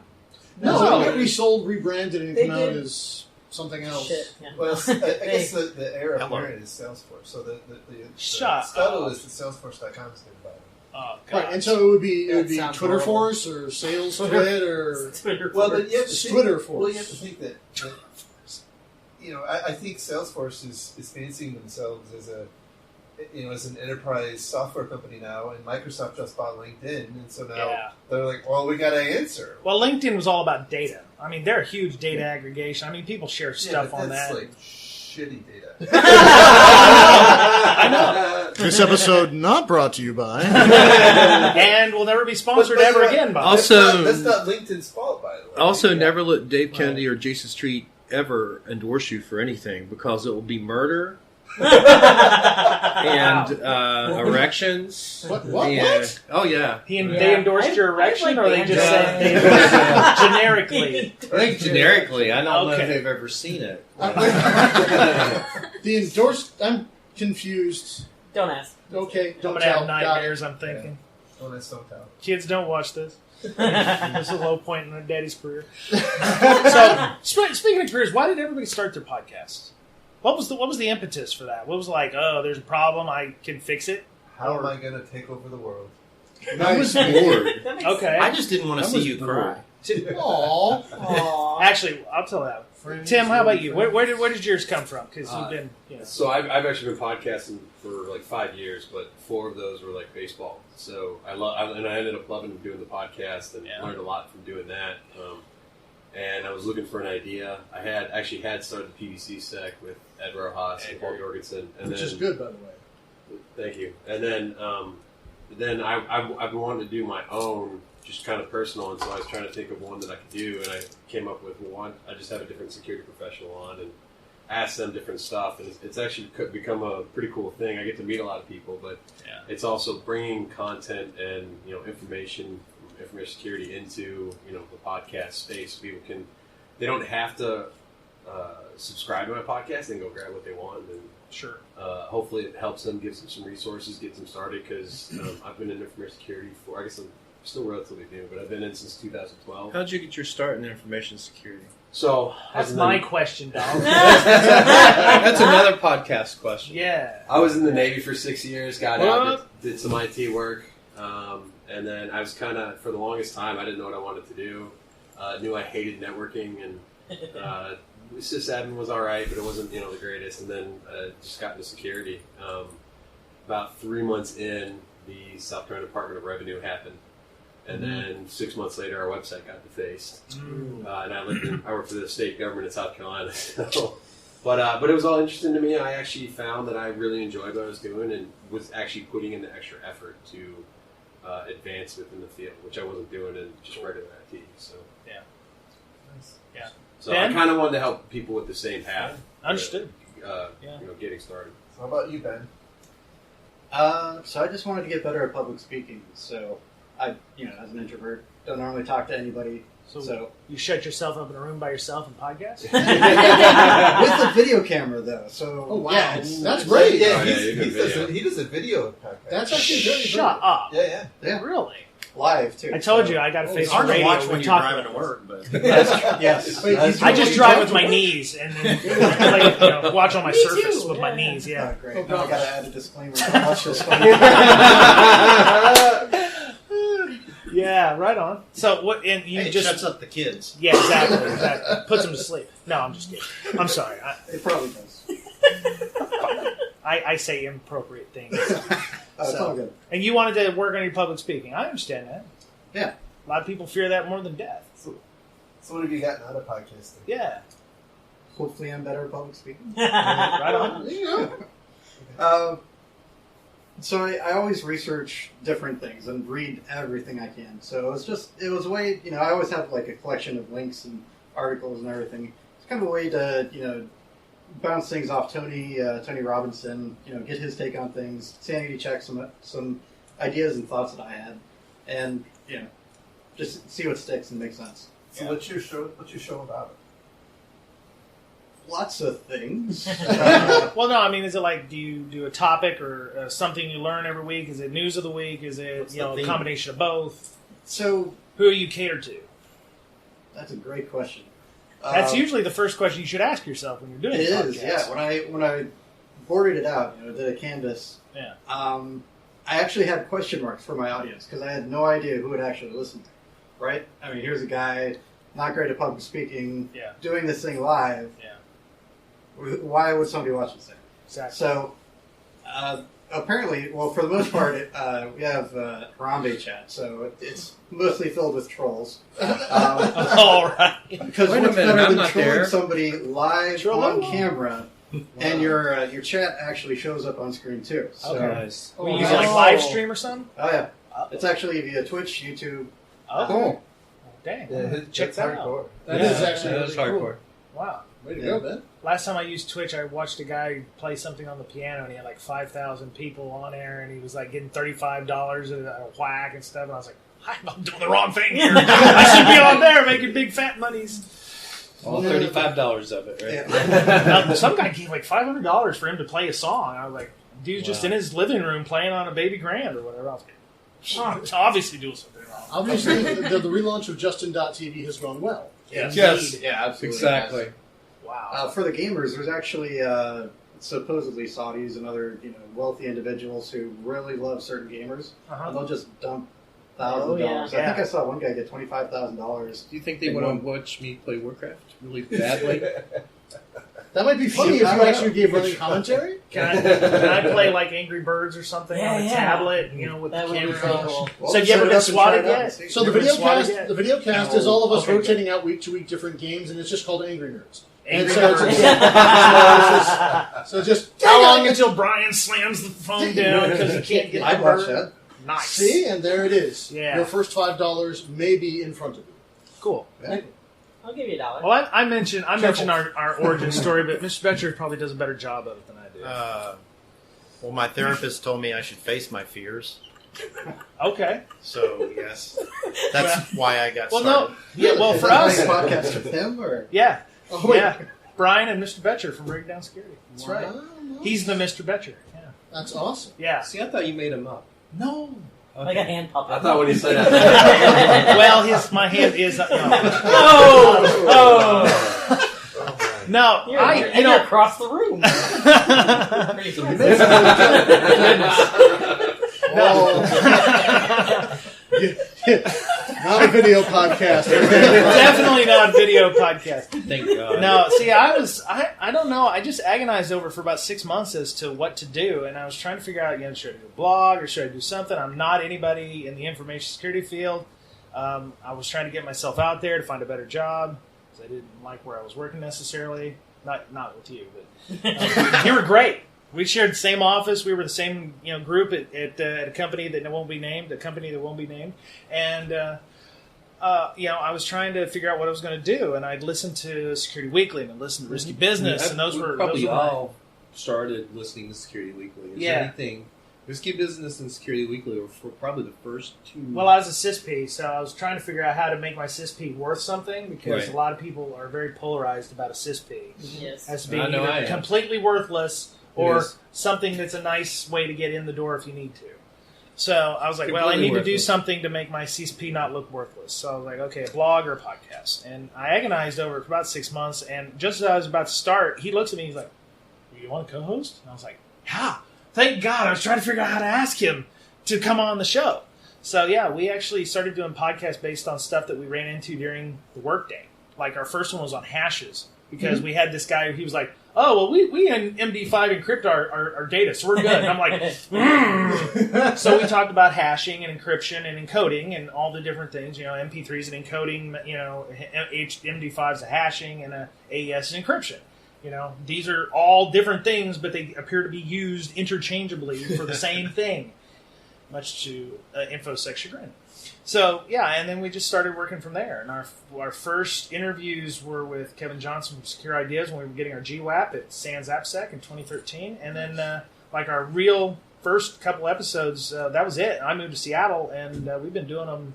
Speaker 12: No, it got resold, rebranded, and
Speaker 8: They
Speaker 12: come out
Speaker 8: did.
Speaker 12: as something else.
Speaker 8: Shit. Yeah.
Speaker 7: Well, I guess the heir apparent is Salesforce. So the scuttle is that Salesforce.com is going to buy them.
Speaker 1: Oh, God.
Speaker 12: Right, and so it would be
Speaker 8: sounds
Speaker 12: Twitter
Speaker 8: horrible.
Speaker 12: Force or Sales Twit or
Speaker 7: Well, but you have to
Speaker 12: Twitter
Speaker 7: think,
Speaker 12: Force.
Speaker 7: Well, you have to think that I think Salesforce is fancying themselves as as an enterprise software company now, and Microsoft just bought LinkedIn, and so now they're like, well, we got to answer.
Speaker 1: Well, LinkedIn was all about data. I mean, they're a huge data aggregation. I mean, people share stuff on that.
Speaker 7: Like shitty data.
Speaker 1: I know.
Speaker 12: This episode not brought to you by,
Speaker 1: and will never be sponsored ever again by.
Speaker 14: Also,
Speaker 7: that's not LinkedIn's fault, by the way.
Speaker 14: Also, never let Dave Kennedy or Jason Street ever endorse you for anything because it will be murder. And erections.
Speaker 12: What?
Speaker 14: Oh yeah.
Speaker 1: They endorsed your erection, or they just said they endorsed generically?
Speaker 9: I think generically. I don't know if they've ever seen it.
Speaker 12: The endorsed. I'm confused.
Speaker 8: Don't ask.
Speaker 12: Okay,
Speaker 1: I'm
Speaker 12: don't
Speaker 1: gonna
Speaker 12: tell.
Speaker 1: have nightmares. I'm thinking.
Speaker 7: Don't tell.
Speaker 1: Kids, don't watch this. This is a low point in their daddy's career. So, speaking of careers, why did everybody start their podcasts? What was the impetus for that? What was like, oh, there's a problem, I can fix it?
Speaker 7: How am I going to take over the world?
Speaker 14: I was bored.
Speaker 1: Okay.
Speaker 5: I just didn't want to see you cry.
Speaker 12: Aww.
Speaker 1: Actually, I'll tell that. Tim, how about you? Where did yours come from? Because you've been.
Speaker 13: So I've actually been podcasting for like 5 years, but 4 of those were like baseball. So I ended up loving doing the podcast and learned a lot from doing that. And I was looking for an idea. I had started the PVC sec with Ed Rojas and Paul Jorgensen,
Speaker 12: Which is good, by the way.
Speaker 13: Thank you. And then I've been wanting to do my own, just kind of personal, and so I was trying to think of one that I could do, and I came up with one. I just have a different security professional on and ask them different stuff, and it's actually become a pretty cool thing. I get to meet a lot of people, but it's also bringing content and information security into the podcast space. People they don't have to subscribe to my podcast. They can go grab what they want, and hopefully it helps them, gives them some resources, get them started. Because I've been in information security I guess I'm still relatively new, but I've been in since 2012.
Speaker 9: How did you get your start in information security?
Speaker 13: So
Speaker 1: that's my question, dog.
Speaker 9: That's another podcast question.
Speaker 1: Yeah,
Speaker 13: I was in the Navy for 6 years. Got out, did some IT work. And then I was kind of, for the longest time, I didn't know what I wanted to do. Knew I hated networking, and sysadmin was all right, but it wasn't the greatest. And then just got into security. About 3 months in, the South Carolina Department of Revenue happened, and then 6 months later, our website got defaced. And I worked for the state government in South Carolina. So But it was all interesting to me. I actually found that I really enjoyed what I was doing and was actually putting in the extra effort to advance within the field, which I wasn't doing in just regular IT. So
Speaker 1: yeah, nice. Yeah.
Speaker 13: So Ben? I kind of wanted to help people with the same path.
Speaker 1: Understood.
Speaker 13: Getting started.
Speaker 7: So how about you, Ben?
Speaker 10: So I just wanted to get better at public speaking. So I, as an introvert, don't normally talk to anybody. So
Speaker 1: you shut yourself up in a room by yourself and podcast?
Speaker 10: With a video camera, though. So yeah,
Speaker 12: that's great.
Speaker 7: Yeah, he does a video podcast.
Speaker 12: That's actually very
Speaker 1: Shut up.
Speaker 7: Yeah.
Speaker 1: Really?
Speaker 10: Live too.
Speaker 1: I told you I got to face
Speaker 2: It's hard to
Speaker 1: radio
Speaker 2: watch when you're
Speaker 1: talking
Speaker 2: driving to work, but
Speaker 10: yes.
Speaker 1: I just drive with my knees and then watch on my Surface with my knees. Yeah.
Speaker 10: Oh, great. Now I got to add a disclaimer. Don't watch this one.
Speaker 1: Yeah, right on. So what? And you
Speaker 2: it
Speaker 1: just
Speaker 2: shuts up the kids.
Speaker 1: Yeah, exactly. Puts them to sleep. No, I'm just kidding. I'm sorry.
Speaker 10: It probably does.
Speaker 1: I say inappropriate things.
Speaker 10: It's all good.
Speaker 1: And you wanted to work on your public speaking. I understand that.
Speaker 10: Yeah.
Speaker 1: A lot of people fear that more than death.
Speaker 7: So what have you gotten out of podcasting?
Speaker 1: Yeah.
Speaker 10: Hopefully I'm better at public speaking.
Speaker 1: Right on.
Speaker 12: There you go.
Speaker 10: So I always research different things and read everything I can. So it was a way, I always have like a collection of links and articles and everything. It's kind of a way to, bounce things off Tony Robinson, get his take on things, sanity check some ideas and thoughts that I had, and just see what sticks and makes sense.
Speaker 7: So what's your show about?
Speaker 10: Lots of things.
Speaker 1: Well, no, I mean, is it like, do you do a topic or something you learn every week? Is it news of the week? Is it a combination of both?
Speaker 10: So
Speaker 1: who are you catered to?
Speaker 10: That's a great question.
Speaker 1: That's usually the first question you should ask yourself when you're doing
Speaker 10: it.
Speaker 1: a podcast.
Speaker 10: It is, yeah. When I boarded it out, did a canvas.
Speaker 1: Yeah.
Speaker 10: I actually had question marks for my audience because I had no idea who would actually listen to me. Right? I mean, here's a guy not great at public speaking, doing this thing live.
Speaker 1: Yeah.
Speaker 10: Why would somebody watch this thing?
Speaker 1: Exactly.
Speaker 10: So, apparently, well, for the most part, we have Harambe chat, so it's mostly filled with trolls.
Speaker 1: All right.
Speaker 10: Because
Speaker 14: Wait a
Speaker 10: what's
Speaker 14: minute,
Speaker 10: better
Speaker 14: I'm
Speaker 10: than
Speaker 14: not
Speaker 10: trolling
Speaker 14: there.
Speaker 10: somebody live on camera,
Speaker 1: Wow.
Speaker 10: and your chat actually shows up on screen too. So,
Speaker 1: Okay. We use it like live stream or something?
Speaker 10: Oh yeah, it's actually via Twitch, YouTube.
Speaker 1: Oh, dang.
Speaker 7: Yeah,
Speaker 1: Check that out.
Speaker 12: That is actually
Speaker 14: that is
Speaker 12: really
Speaker 14: hardcore.
Speaker 12: cool.
Speaker 1: Wow.
Speaker 12: Way to go, Ben.
Speaker 1: Last time I used Twitch, I watched a guy play something on the piano, and he had like 5,000 people on air, and he was like getting $35 a whack and stuff. And I was like, I'm doing the wrong thing here. I should be on there making big fat monies.
Speaker 14: All $35 of it, right?
Speaker 1: Yeah. Now, some guy gave like $500 for him to play a song. I was like, dude's just in his living room playing on a baby grand or whatever. I was like, it's obviously doing something wrong.
Speaker 12: Obviously, the relaunch of Justin.tv has gone well.
Speaker 10: Yes.
Speaker 14: Yeah, absolutely. Exactly.
Speaker 1: Wow.
Speaker 10: For the gamers, there's actually supposedly Saudis and other wealthy individuals who really love certain gamers, and they'll just dump thousands of dollars. I think I saw one guy get $25,000.
Speaker 14: Do you think they want to watch me play Warcraft really badly?
Speaker 12: That might be funny if you actually gave running commentary.
Speaker 1: Can I play like Angry Birds or something on a tablet, with the camera?
Speaker 10: Cool.
Speaker 1: So you ever been swatted yet?
Speaker 12: So the video cast is all of us rotating out week to week different games, and it's just called Angry Nerds. So just
Speaker 1: how long until Brian slams the phone down because he can't get
Speaker 10: I'd watch that.
Speaker 1: Nice.
Speaker 12: See, and there it is.
Speaker 1: Yeah.
Speaker 12: Your first $5 may be in front of you.
Speaker 1: Cool.
Speaker 8: I'll give you $1.
Speaker 1: Well, I mentioned our origin story, but Mr. Boettcher probably does a better job of it than I do.
Speaker 2: Well, my therapist told me I should face my fears.
Speaker 1: Okay.
Speaker 2: So yes, that's why I got
Speaker 1: well,
Speaker 2: started.
Speaker 1: No, yeah. Well, for us,
Speaker 10: podcast with him or
Speaker 1: yeah,
Speaker 12: oh,
Speaker 1: yeah. Brian and Mr. Boettcher from Breakdown Security. That's right. He's the Mr. Boettcher. Yeah.
Speaker 12: That's awesome.
Speaker 1: Yeah.
Speaker 14: See, I thought you made him up.
Speaker 1: No.
Speaker 8: Okay. Like a hand puppet.
Speaker 13: I thought when he said that.
Speaker 1: Well, my hand is up. No,
Speaker 8: you're across the room.
Speaker 12: Not a video podcast.
Speaker 1: Definitely not a video podcast.
Speaker 14: Thank God.
Speaker 1: No, see, I don't know. I just agonized over for about 6 months as to what to do, and I was trying to figure out, should I do a blog or should I do something? I'm not anybody in the information security field. I was trying to get myself out there to find a better job because I didn't like where I was working necessarily. not with you, but you were great. We shared the same office. We were the same group at a company that won't be named, and I was trying to figure out what I was going to do, and I'd listened to Security Weekly and I'd listened to Risky Business, and those were
Speaker 14: all started listening to Security Weekly. Is there anything? Risky Business and Security Weekly were probably the first two.
Speaker 1: Well, I was a CISP, so I was trying to figure out how to make my CISP worth something, because a lot of people are very polarized about a CISP.
Speaker 8: Yes.
Speaker 1: As being either completely worthless or something that's a nice way to get in the door if you need to. So I was like, well, I need to do something to make my CSP not look worthless. So I was like, okay, a blog or a podcast. And I agonized over it for about 6 months, and just as I was about to start, he looks at me, he's like, you want to co-host? And I was like, how? Thank God, I was trying to figure out how to ask him to come on the show. So yeah, we actually started doing podcasts based on stuff that we ran into during the workday. Like our first one was on hashes, because we had this guy, he was like, oh, well, we in MD5 encrypt our data, so we're good. And I'm like, So we talked about hashing and encryption and encoding and all the different things. MP3 is an encoding, MD5 is a hashing, and a AES is encryption. These are all different things, but they appear to be used interchangeably for the same thing, much to InfoSec chagrin. So, yeah, and then we just started working from there. And our first interviews were with Kevin Johnson from Secure Ideas when we were getting our GWAP at Sans AppSec in 2013. And then, our real first couple episodes, that was it. I moved to Seattle, and we've been doing them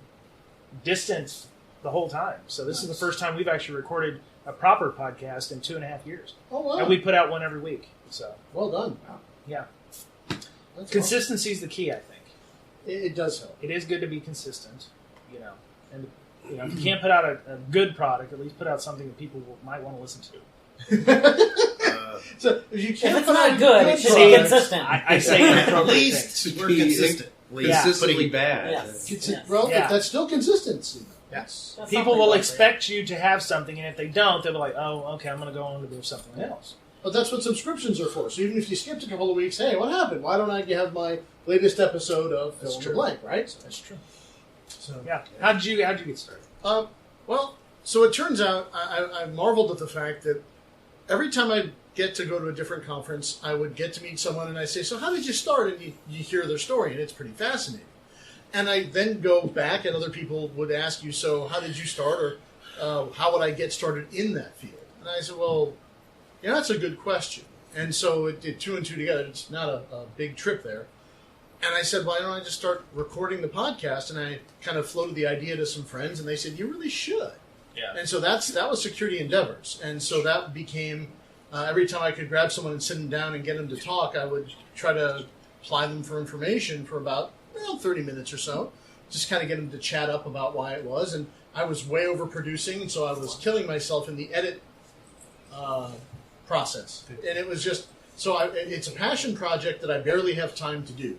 Speaker 1: distant the whole time. So this is the first time we've actually recorded a proper podcast in 2.5 years.
Speaker 12: Oh, wow.
Speaker 1: And we put out one every week. So
Speaker 12: well done.
Speaker 1: Wow. Yeah.
Speaker 12: That's
Speaker 1: Consistency is the key, I think.
Speaker 12: It does help.
Speaker 1: It is good to be consistent, and if you can't put out a good product, at least put out something that people might want to listen to.
Speaker 12: So if you can't
Speaker 8: if it's not good, it should be consistent.
Speaker 1: I say
Speaker 12: at least we're consistent.
Speaker 14: Consistently bad.
Speaker 8: Yes.
Speaker 12: Well, that's still consistency.
Speaker 1: Yes. People will expect you to have something, and if they don't, they'll be like, "Oh, okay, I'm going to go on to do something else."
Speaker 12: But that's what subscriptions are for. So even if you skipped a couple of weeks, hey, what happened? Why don't I have my latest episode of Fill in the Blank, right? So
Speaker 1: that's true. So yeah, how'd you get started?
Speaker 12: Well, so it turns out I marveled at the fact that every time I get to go to a different conference, I would get to meet someone, and I say, "So how did you start?" And you hear their story, and it's pretty fascinating. And I then go back, and other people would ask you, "So how did you start?" Or how would I get started in that field? And I said, "Well, that's a good question." And so it did 2 and 2 together. It's not a big trip there. And I said, why don't I just start recording the podcast? And I kind of floated the idea to some friends, and they said, you really should.
Speaker 1: Yeah.
Speaker 12: And so that was Security Endeavors. And so that became, every time I could grab someone and sit them down and get them to talk, I would try to apply them for information for about 30 minutes or so. Just kind of get them to chat up about why it was. And I was way overproducing, so I was killing myself in the edit process. And it was just, it's a passion project that I barely have time to do.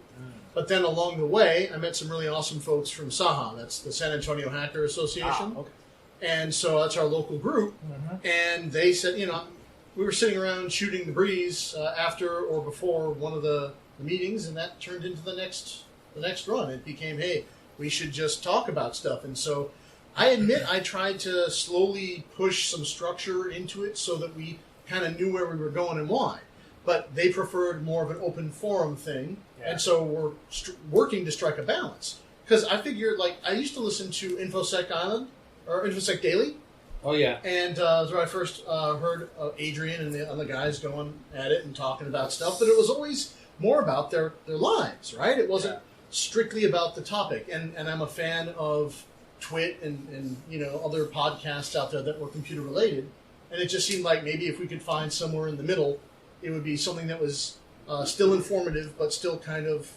Speaker 12: But then along the way, I met some really awesome folks from SAHA. That's the San Antonio Hacker Association.
Speaker 1: Okay.
Speaker 12: And so that's our local group. And they said, we were sitting around shooting the breeze after or before one of the meetings, and that turned into the next run. It became, hey, we should just talk about stuff. And so I admit I tried to slowly push some structure into it so that we kind of knew where we were going and why. But they preferred more of an open forum thing. Yeah. And so we're working to strike a balance. Because I figured, I used to listen to InfoSec Island, or InfoSec Daily.
Speaker 14: Oh, yeah.
Speaker 12: And that's where I first heard Adrian and the guys going at it and talking about stuff. But it was always more about their lives, right? It wasn't strictly about the topic. And I'm a fan of Twit and other podcasts out there that were computer related. And it just seemed like maybe if we could find somewhere in the middle, it would be something that was still informative, but still kind of,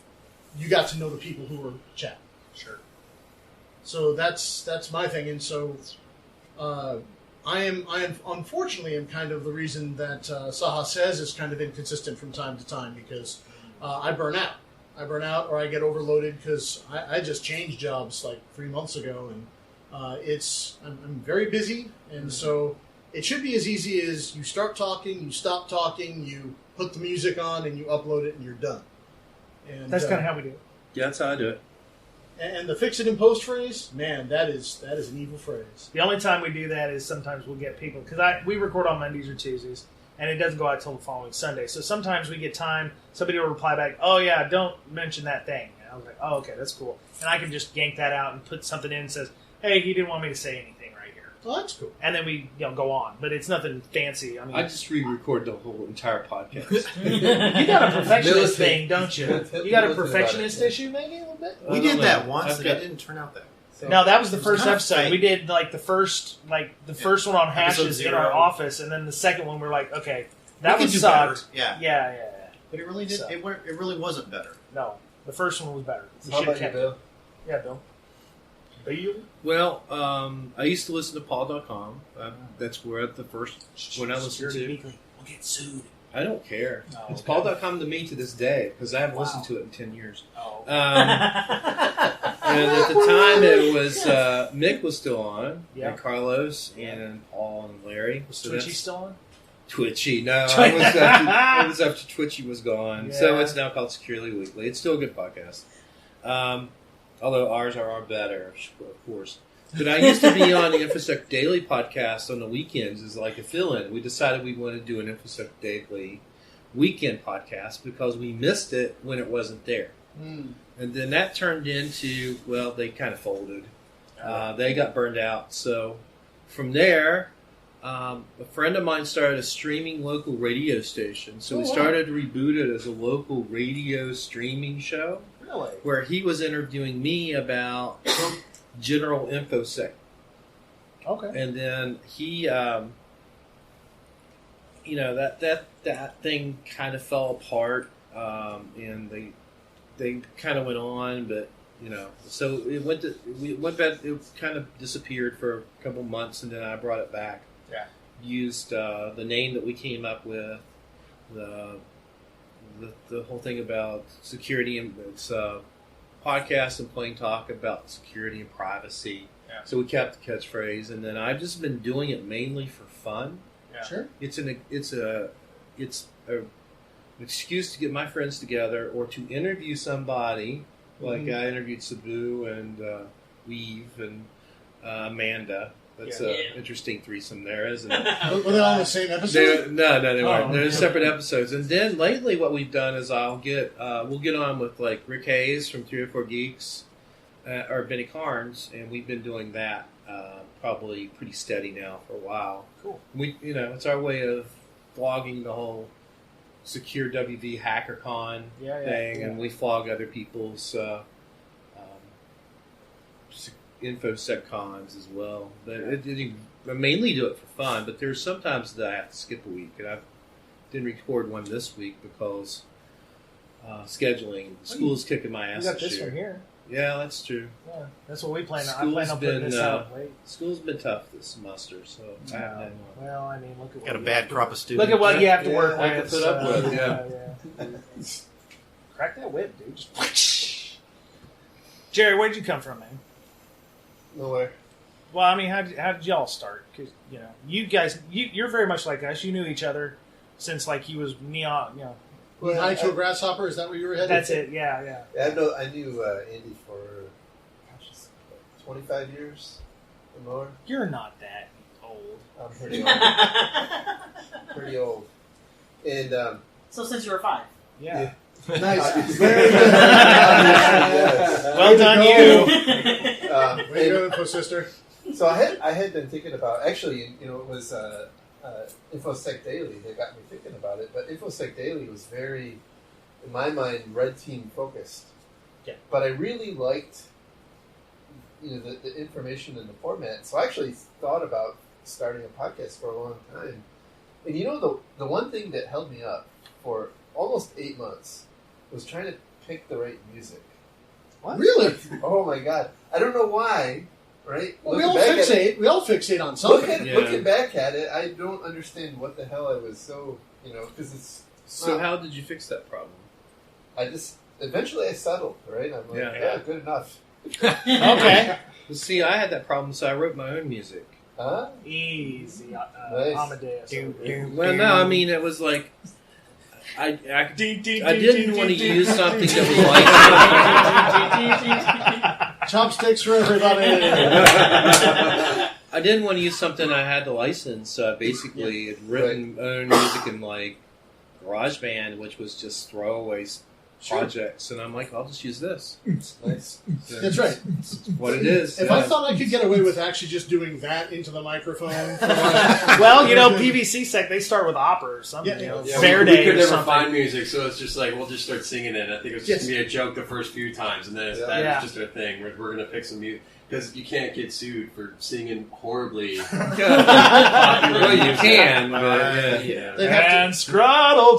Speaker 12: you got to know the people who were chatting.
Speaker 1: Sure.
Speaker 12: So that's my thing. And so I am unfortunately am kind of the reason that Saha Says is kind of inconsistent from time to time, because I burn out. Or I get overloaded because I just changed jobs 3 months ago, and I'm very busy, and so it should be as easy as you start talking, you stop talking, you put the music on, and you upload it, and you're done. And
Speaker 1: that's kind of how we do it.
Speaker 14: Yeah, that's how I do it.
Speaker 12: And the fix it in post phrase, man, that is an evil phrase.
Speaker 1: The only time we do that is sometimes we'll get people, because we record on Mondays or Tuesdays, and it doesn't go out till the following Sunday. So sometimes we get time, somebody will reply back, oh yeah, don't mention that thing. And I was like, oh, okay, that's cool. And I can just yank that out and put something in that says, hey, he didn't want me to say anything right here.
Speaker 12: Oh, that's cool.
Speaker 1: And then we go on. But it's nothing fancy. I mean,
Speaker 14: I just re-record the whole entire podcast.
Speaker 1: You got a perfectionist thing, don't you? You got a perfectionist issue, maybe, a little bit?
Speaker 2: We did that once, and it didn't turn out that way.
Speaker 1: So, no, that was the first
Speaker 2: kind of
Speaker 1: episode.
Speaker 2: fake.
Speaker 1: We did the first one on hashes in our
Speaker 2: 0.
Speaker 1: office, and then the second one we were like, okay, that
Speaker 2: We
Speaker 1: was
Speaker 2: could do
Speaker 1: sucked.
Speaker 2: better.
Speaker 1: Yeah.
Speaker 2: But it really did.
Speaker 1: So.
Speaker 2: It really wasn't better.
Speaker 1: No, the first one was better. We
Speaker 11: How
Speaker 1: should've
Speaker 11: about you,
Speaker 1: kept it.
Speaker 11: Bill?
Speaker 1: Yeah, Bill.
Speaker 14: Well, I used to listen to Paul.com. That's where the first when I listened to.
Speaker 1: We'll get sued.
Speaker 14: I don't care.
Speaker 1: Oh,
Speaker 14: it's
Speaker 1: okay.
Speaker 14: Paul.com to me to this day because I haven't listened to it in 10 years.
Speaker 1: Oh.
Speaker 14: And at the time, it was Mick was still on,
Speaker 1: Yeah.
Speaker 14: and Carlos, and Paul and Larry.
Speaker 1: Was
Speaker 14: So
Speaker 1: Twitchy
Speaker 14: that's-
Speaker 1: still on?
Speaker 14: Twitchy. No, I was after Twitchy was gone. So
Speaker 1: Yeah.
Speaker 14: it's now called Securely Weekly. It's still a good podcast. Although ours are better, of course. But I used to be on the InfoSec Daily podcast on the weekends as like a fill-in. We decided we wanted to do an InfoSec Daily weekend podcast because we missed it when it wasn't there.
Speaker 12: Mm.
Speaker 14: And then that turned into, well, they kind of folded. They got burned out. So from there, a friend of mine started a streaming local radio station. So we started ReBoot-It as a local radio streaming show.
Speaker 1: Really?
Speaker 14: Where he was interviewing me about general InfoSec.
Speaker 1: Okay.
Speaker 14: And then he, that thing kind of fell apart, and they kind of went on, but so it went back. It kind of disappeared for a couple months, and then I brought it back.
Speaker 1: Yeah.
Speaker 14: Used the name that we came up with, the whole thing about security, and it's podcast and plain talk about security and privacy.
Speaker 1: Yeah.
Speaker 14: So we kept the catchphrase, and then I've just been doing it mainly for fun.
Speaker 1: Yeah.
Speaker 12: Sure.
Speaker 14: It's an excuse to get my friends together or to interview somebody. Like I interviewed Sabu and Weave and Amanda. That's an interesting threesome there, isn't it?
Speaker 12: Were they all in the same episode?
Speaker 14: No, they weren't. They're
Speaker 12: okay.
Speaker 14: separate episodes. And then lately, what we've done is we'll get on with like Rick Heise from 3 or 4 Geeks, or Benny Carnes, and we've been doing that probably pretty steady now for a while.
Speaker 1: Cool.
Speaker 14: It's our way of vlogging the whole secure WV HackerCon thing, and we vlog other people's InfoSec cons as well. But I mainly do it for fun, but there's sometimes that I have to skip a week, and I didn't record one this week because scheduling. School's kicking my ass
Speaker 1: You got
Speaker 14: this
Speaker 1: this
Speaker 14: year.
Speaker 1: one here.
Speaker 14: Yeah, that's true.
Speaker 1: Yeah, that's what we plan on. I
Speaker 14: School's
Speaker 1: plan on putting
Speaker 14: been,
Speaker 1: this out late.
Speaker 14: School's been tough this semester, so I haven't had one.
Speaker 1: Well, I mean, look at
Speaker 2: Got a
Speaker 1: what
Speaker 2: bad crop of students.
Speaker 1: Look at what you have to work
Speaker 14: I
Speaker 1: with.
Speaker 14: can put up with,
Speaker 1: yeah. Crack that whip, dude. Just Jerry, where'd you come from, man?
Speaker 11: Nowhere.
Speaker 1: Well, I mean, how did y'all start? Because you guys, you're very much like us. You knew each other since like he was neon.
Speaker 12: Well, High to a Grasshopper, is that where you were headed?
Speaker 1: That's it. Yeah.
Speaker 11: I knew Andy for 25 years or more.
Speaker 1: You're not that old.
Speaker 11: I'm pretty old. Pretty old. And
Speaker 8: so since you were 5.
Speaker 1: Yeah.
Speaker 12: Nice. Very good.
Speaker 11: Yes.
Speaker 1: Well done, you.
Speaker 12: Way to go, Info Sister.
Speaker 11: So I had been thinking about, actually, it was InfoSec Daily that got me thinking about it, but InfoSec Daily was very, in my mind, red team focused.
Speaker 1: Yeah.
Speaker 11: But I really liked the information in the format, so I actually thought about starting a podcast for a long time. And the one thing that held me up for almost 8 months was trying to pick the right music.
Speaker 12: What? Really?
Speaker 11: Oh my god. I don't know why, right?
Speaker 12: Well, we all fixate on something.
Speaker 11: Looking back at it, I don't understand what the hell I was so, because it's...
Speaker 14: So how did you fix that problem?
Speaker 11: Eventually I settled, right? I'm like, yeah, good enough.
Speaker 1: Okay.
Speaker 14: Well, see, I had that problem, so I wrote my own music.
Speaker 11: Huh?
Speaker 1: Easy.
Speaker 11: Nice.
Speaker 1: Amadeus.
Speaker 14: Well, no, I mean, it was like... I didn't want to use something that was like...
Speaker 12: Chopsticks for everybody.
Speaker 14: I I didn't want to use something I had to license. Basically, had written my own music in like GarageBand, which was just throwaways. Projects, and I'm like, I'll just use this.
Speaker 12: Nice. That's right.
Speaker 14: What it is.
Speaker 12: If I thought I could get away with actually just doing that into the microphone,
Speaker 1: well, PVC Sec, they start with opera or something. Fair
Speaker 13: we
Speaker 1: Day
Speaker 13: could
Speaker 1: or
Speaker 13: never
Speaker 1: something.
Speaker 13: find music, so it's just like we'll just start singing it. I think it was just gonna be a joke the first few times, and then that was just our thing. We're gonna pick some music. Because you can't get sued for singing horribly.
Speaker 14: Well, you can, but
Speaker 1: And Scrattle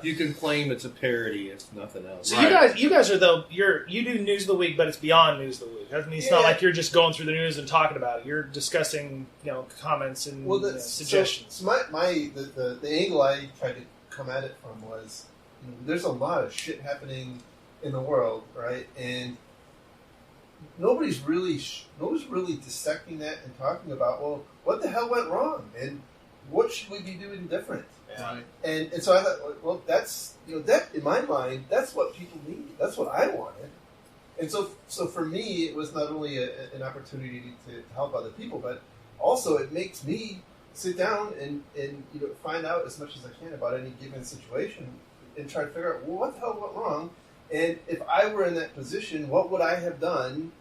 Speaker 14: you can claim it's a parody if nothing else.
Speaker 1: So you guys are though you do News of the Week, but it's beyond News of the Week. I mean, it's not like you're just going through the news and talking about it. You're discussing comments and suggestions.
Speaker 7: So the angle I tried to come at it from was there's a lot of shit happening in the world, right? And nobody's really dissecting that and talking about, well, what the hell went wrong and what should we be doing different?
Speaker 12: Right.
Speaker 7: And so I thought, well, that's that in my mind, that's what people need. That's what I wanted. And so for me, it was not only an opportunity to help other people, but also it makes me sit down and find out as much as I can about any given situation and try to figure out, well, what the hell went wrong. And if I were in that position, what would I have done?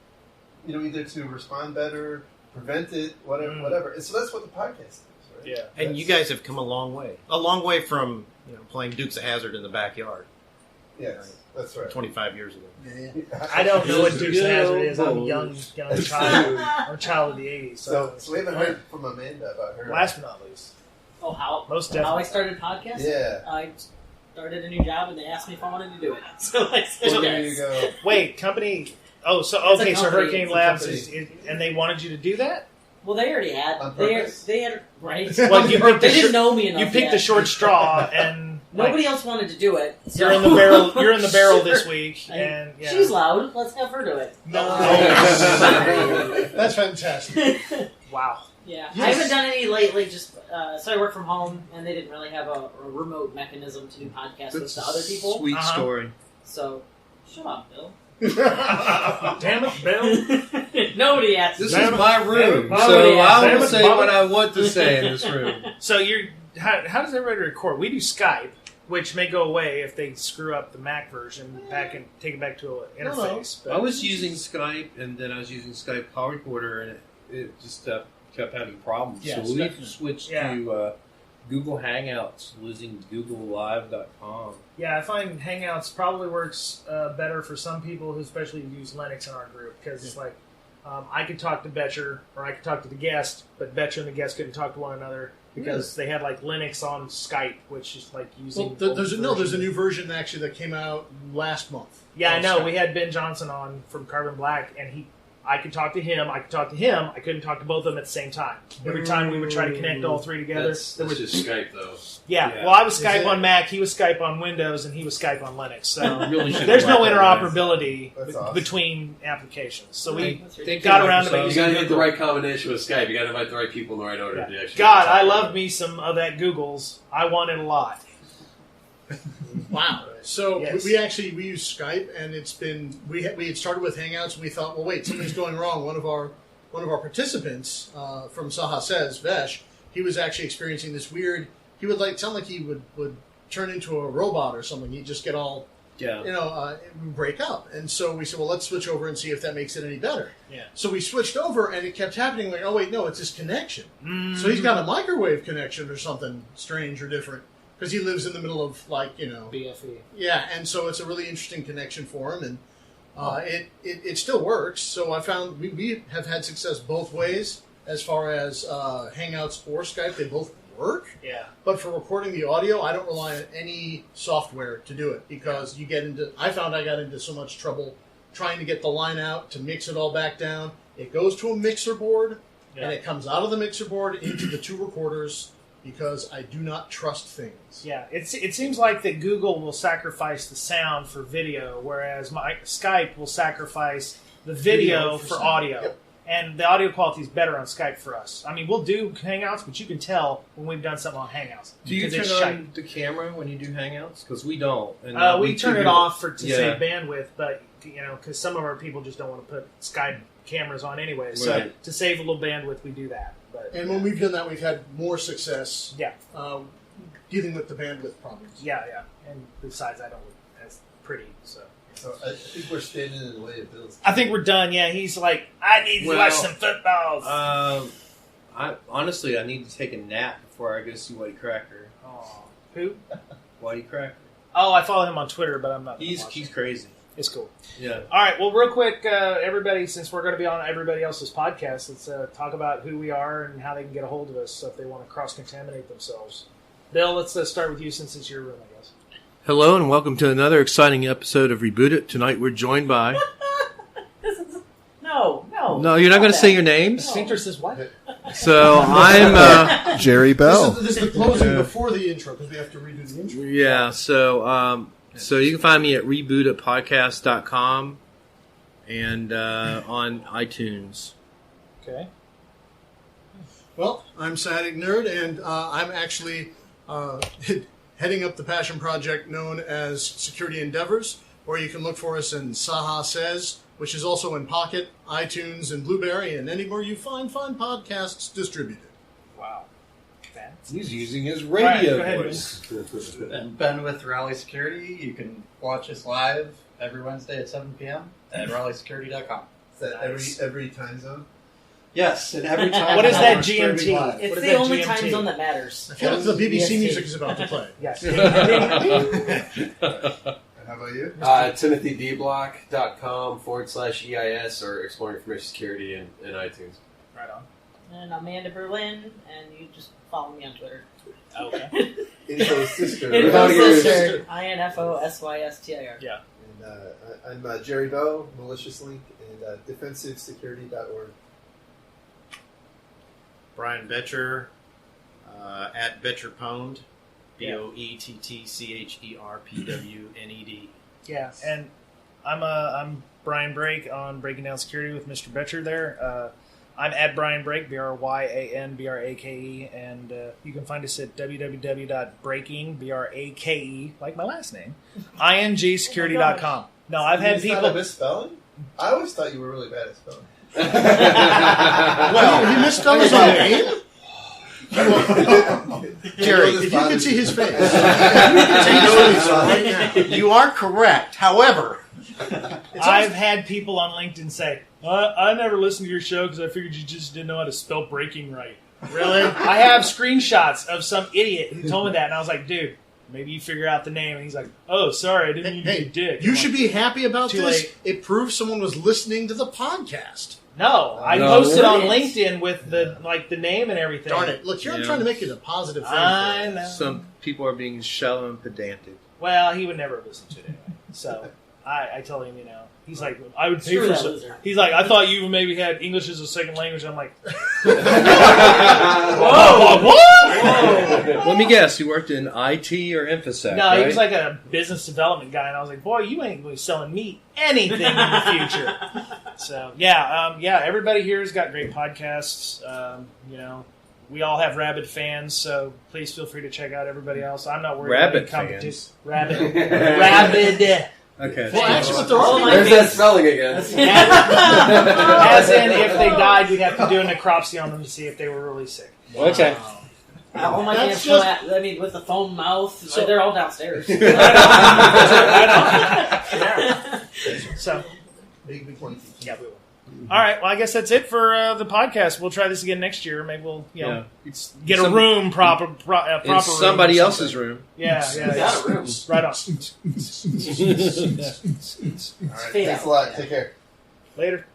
Speaker 7: Either to respond better, prevent it, whatever. And so that's what the podcast is, right?
Speaker 2: Yeah. And you guys have come a long way from playing Dukes of Hazzard in the backyard.
Speaker 7: Yes, that's right.
Speaker 2: 25 years ago.
Speaker 12: Yeah.
Speaker 1: I don't know what Dukes of Hazzard is. I'm a young child. I'm a child of the '80s.
Speaker 7: So we haven't heard from Amanda about her.
Speaker 1: Last but not least.
Speaker 8: Oh, how I started podcasting?
Speaker 7: Yeah.
Speaker 8: I started a new job and they asked me if I wanted to do it. So I said
Speaker 7: well, there you go.
Speaker 1: Wait, company. Oh, so Hurricane Labs and they wanted you to do that?
Speaker 8: Well, they already had. They had right.
Speaker 1: Well, they
Speaker 8: didn't know me enough.
Speaker 1: You picked the short straw, and
Speaker 8: nobody else wanted to do it. So.
Speaker 1: You're in the barrel. You're in the barrel this week, and
Speaker 8: she's loud. Let's have her do it.
Speaker 1: No,
Speaker 12: that's fantastic.
Speaker 1: Wow.
Speaker 8: Yeah, yes. I haven't done any lately. Just so I work from home, and they didn't really have a remote mechanism to do podcasts with the other people.
Speaker 14: Sweet story.
Speaker 8: So, shut up, Bill.
Speaker 1: Damn it, Bill.
Speaker 8: Nobody asked.
Speaker 14: This is my room, so I will say what I want to say in this room.
Speaker 1: So how does everybody record? We do Skype, which may go away if they screw up the Mac version and take it back to an interface.
Speaker 14: I was using Skype, and then I was using Skype Call Recorder, and it just kept having problems.
Speaker 1: Yeah,
Speaker 14: so we switched to Google Hangouts, using GoogleLive.com.
Speaker 1: Yeah, I find Hangouts probably works better for some people who especially use Linux in our group, because it's like I could talk to Boettcher or I could talk to the guest, but Boettcher and the guest couldn't talk to one another because they had like Linux on Skype, which is like using.
Speaker 12: Well, there's a new version actually that came out last month.
Speaker 1: Yeah, I know.
Speaker 12: Skype.
Speaker 1: We had Ben Johnson on from Carbon Black, and I could talk to him. I could talk to him. I couldn't talk to both of them at the same time. Every time we would try to connect all three together.
Speaker 13: That's just Skype, though.
Speaker 1: Yeah. Well, I was Skype on Mac, he was Skype on Windows, and he was Skype on Linux. So there's no interoperability between applications. So we got around to it.
Speaker 13: You got to get the right combination with Skype. You got to invite the right people in the right order.
Speaker 1: Yeah. God, I love me some of that Google's. I want it a lot.
Speaker 12: Wow. So we use Skype, and it's been we had started with Hangouts, and we thought, well, wait, something's going wrong. One of our participants from Saha Says, Vesh, he was actually experiencing this weird. He would sound like he would turn into a robot or something. He'd just get all break up. And so we said, well, let's switch over and see if that makes it any better.
Speaker 1: Yeah.
Speaker 12: So we switched over, and it kept happening. Like, oh wait, no, it's his connection. So he's got a microwave connection or something strange or different. Because he lives in the middle of,
Speaker 1: BFE.
Speaker 12: Yeah, and so it's a really interesting connection for him, and it still works. So I found we have had success both ways as far as Hangouts or Skype. They both work.
Speaker 1: Yeah.
Speaker 12: But for recording the audio, I don't rely on any software to do it, because I found I got into so much trouble trying to get the line out, to mix it all back down. It goes to a mixer board, and it comes out of the mixer board into the two recorders, because I do not trust things.
Speaker 1: Yeah, it seems like that Google will sacrifice the sound for video, whereas Skype will sacrifice the video for audio. Yep. And the audio quality is better on Skype for us. I mean, we'll do Hangouts, but you can tell when we've done something on Hangouts.
Speaker 14: Do you turn on the camera when you do Hangouts? Because we don't. And
Speaker 1: we turn it off to save bandwidth, but because some of our people just don't want to put Skype cameras on anyway. So to save a little bandwidth, we do that. But
Speaker 12: And when we've done that, we've had more success.
Speaker 1: Yeah.
Speaker 12: Dealing with the bandwidth problems.
Speaker 1: Yeah. And besides, I don't look as pretty, so.
Speaker 7: So I think we're standing in the way of Bill's.
Speaker 1: I think we're done. Yeah, he's like, I need to watch some footballs.
Speaker 14: I need to take a nap before I go see Whitey Cracker.
Speaker 1: Oh, who?
Speaker 14: Whitey Cracker.
Speaker 1: Oh, I follow him on Twitter, but I'm not.
Speaker 14: He's crazy.
Speaker 1: It's cool.
Speaker 14: Yeah.
Speaker 1: All right. Well, real quick, everybody, since we're going to be on everybody else's podcast, let's talk about who we are and how they can get a hold of us if they want to cross-contaminate themselves. Bill, let's start with you since it's your room, I guess.
Speaker 14: Hello and welcome to another exciting episode of Reboot-It. Tonight we're joined by... No, you're not going to say your names?
Speaker 1: Sphincter says what?
Speaker 14: So I'm...
Speaker 12: Jerry Bell. This is the closing before the intro because we have to redo the intro.
Speaker 14: Yeah, so you can find me at rebootitpodcast.com and on iTunes.
Speaker 1: Okay.
Speaker 12: Well, I'm SciaticNerd, and I'm actually heading up the passion project known as Security Endeavors, or you can look for us in Saha Says, which is also in Pocket, iTunes, and Blueberry, and anywhere you find fine podcasts distributed.
Speaker 1: Wow.
Speaker 14: He's using his radio
Speaker 10: voice. And Ben with Raleigh Security. You can watch us live every Wednesday at 7 p.m. at RaleighSecurity.com.
Speaker 7: Is that every time zone?
Speaker 10: Yes, and every time.
Speaker 1: What is that GMT?
Speaker 8: It's the only time zone that matters.
Speaker 12: I feel like the BBC music is about to play.
Speaker 1: Yes.
Speaker 7: How about you?
Speaker 13: TimothyDBlock.com/EIS or Exploring Information Security in iTunes.
Speaker 1: Right on.
Speaker 8: And Amanda Berlin, and you just follow me on Twitter.
Speaker 1: Okay.
Speaker 7: Info Sister.
Speaker 8: Info Sister. INFOSYSTIR.
Speaker 1: Yeah.
Speaker 7: And I'm Jerry Bow, Malicious Link, and DefensiveSecurity.org.
Speaker 2: Brian Boettcher, at BoetcherPwned, BoettCherPwned.
Speaker 1: Yeah, and I'm Brian Brake on Breaking Down Security with Mr. Boettcher there. I'm at Brian Brake, BryanBrake, and you can find us at www.breaking, BRAKE, like my last name, INGsecurity.com. No, I've had people...
Speaker 7: Not a misspelling? I always thought you were really bad at spelling.
Speaker 12: Well, he misspelled his own name? Jerry, if you could see his face.
Speaker 2: You are correct. However,
Speaker 1: I've had people on LinkedIn say, I never listened to your show because I figured you just didn't know how to spell breaking right. Really? I have screenshots of some idiot who told me that, and I was like, dude, maybe you figure out the name. And he's like, oh, sorry, I didn't mean to be a dick.
Speaker 12: You should be happy about
Speaker 1: Too
Speaker 12: this.
Speaker 1: late.
Speaker 12: It proves someone was listening to the podcast.
Speaker 1: No, I posted on LinkedIn with the name and everything.
Speaker 12: Darn it. Look, here I'm trying to make it a positive thing.
Speaker 1: I know.
Speaker 14: Some people are being shallow and pedantic.
Speaker 1: Well, he would never listen to it anyway. So I told him, he's like, I would pay for some. He's like, I thought you maybe had English as a second language. I'm like, whoa, what?
Speaker 14: Let me guess, you worked in IT or InfoSec,
Speaker 1: No,
Speaker 14: right?
Speaker 1: he was like a business development guy, and I was like, boy, you ain't going to be selling me anything in the future. So, everybody here has got great podcasts. We all have rabid fans, so please feel free to check out everybody else. I'm not worried
Speaker 14: Rabid
Speaker 1: about competition.
Speaker 14: fans?
Speaker 1: Rabid.
Speaker 14: Okay.
Speaker 12: Well, actually, what they're all
Speaker 13: There's that spelling again.
Speaker 1: As in, if they died, we'd have to do a necropsy on them to see if they were really sick.
Speaker 14: Okay.
Speaker 8: All my
Speaker 12: That's
Speaker 8: fans
Speaker 12: just-
Speaker 8: with the foam mouth, they're all downstairs.
Speaker 1: So,
Speaker 7: Big one.
Speaker 1: yeah, we will. All right. Well, I guess that's it for the podcast. We'll try this again next year. Maybe we'll, get a room proper
Speaker 14: In somebody
Speaker 1: room or
Speaker 14: else's
Speaker 1: something.
Speaker 14: room.
Speaker 1: Yeah.
Speaker 8: got a room.
Speaker 1: Right on.
Speaker 7: All right, thanks a lot. Take care.
Speaker 1: Later.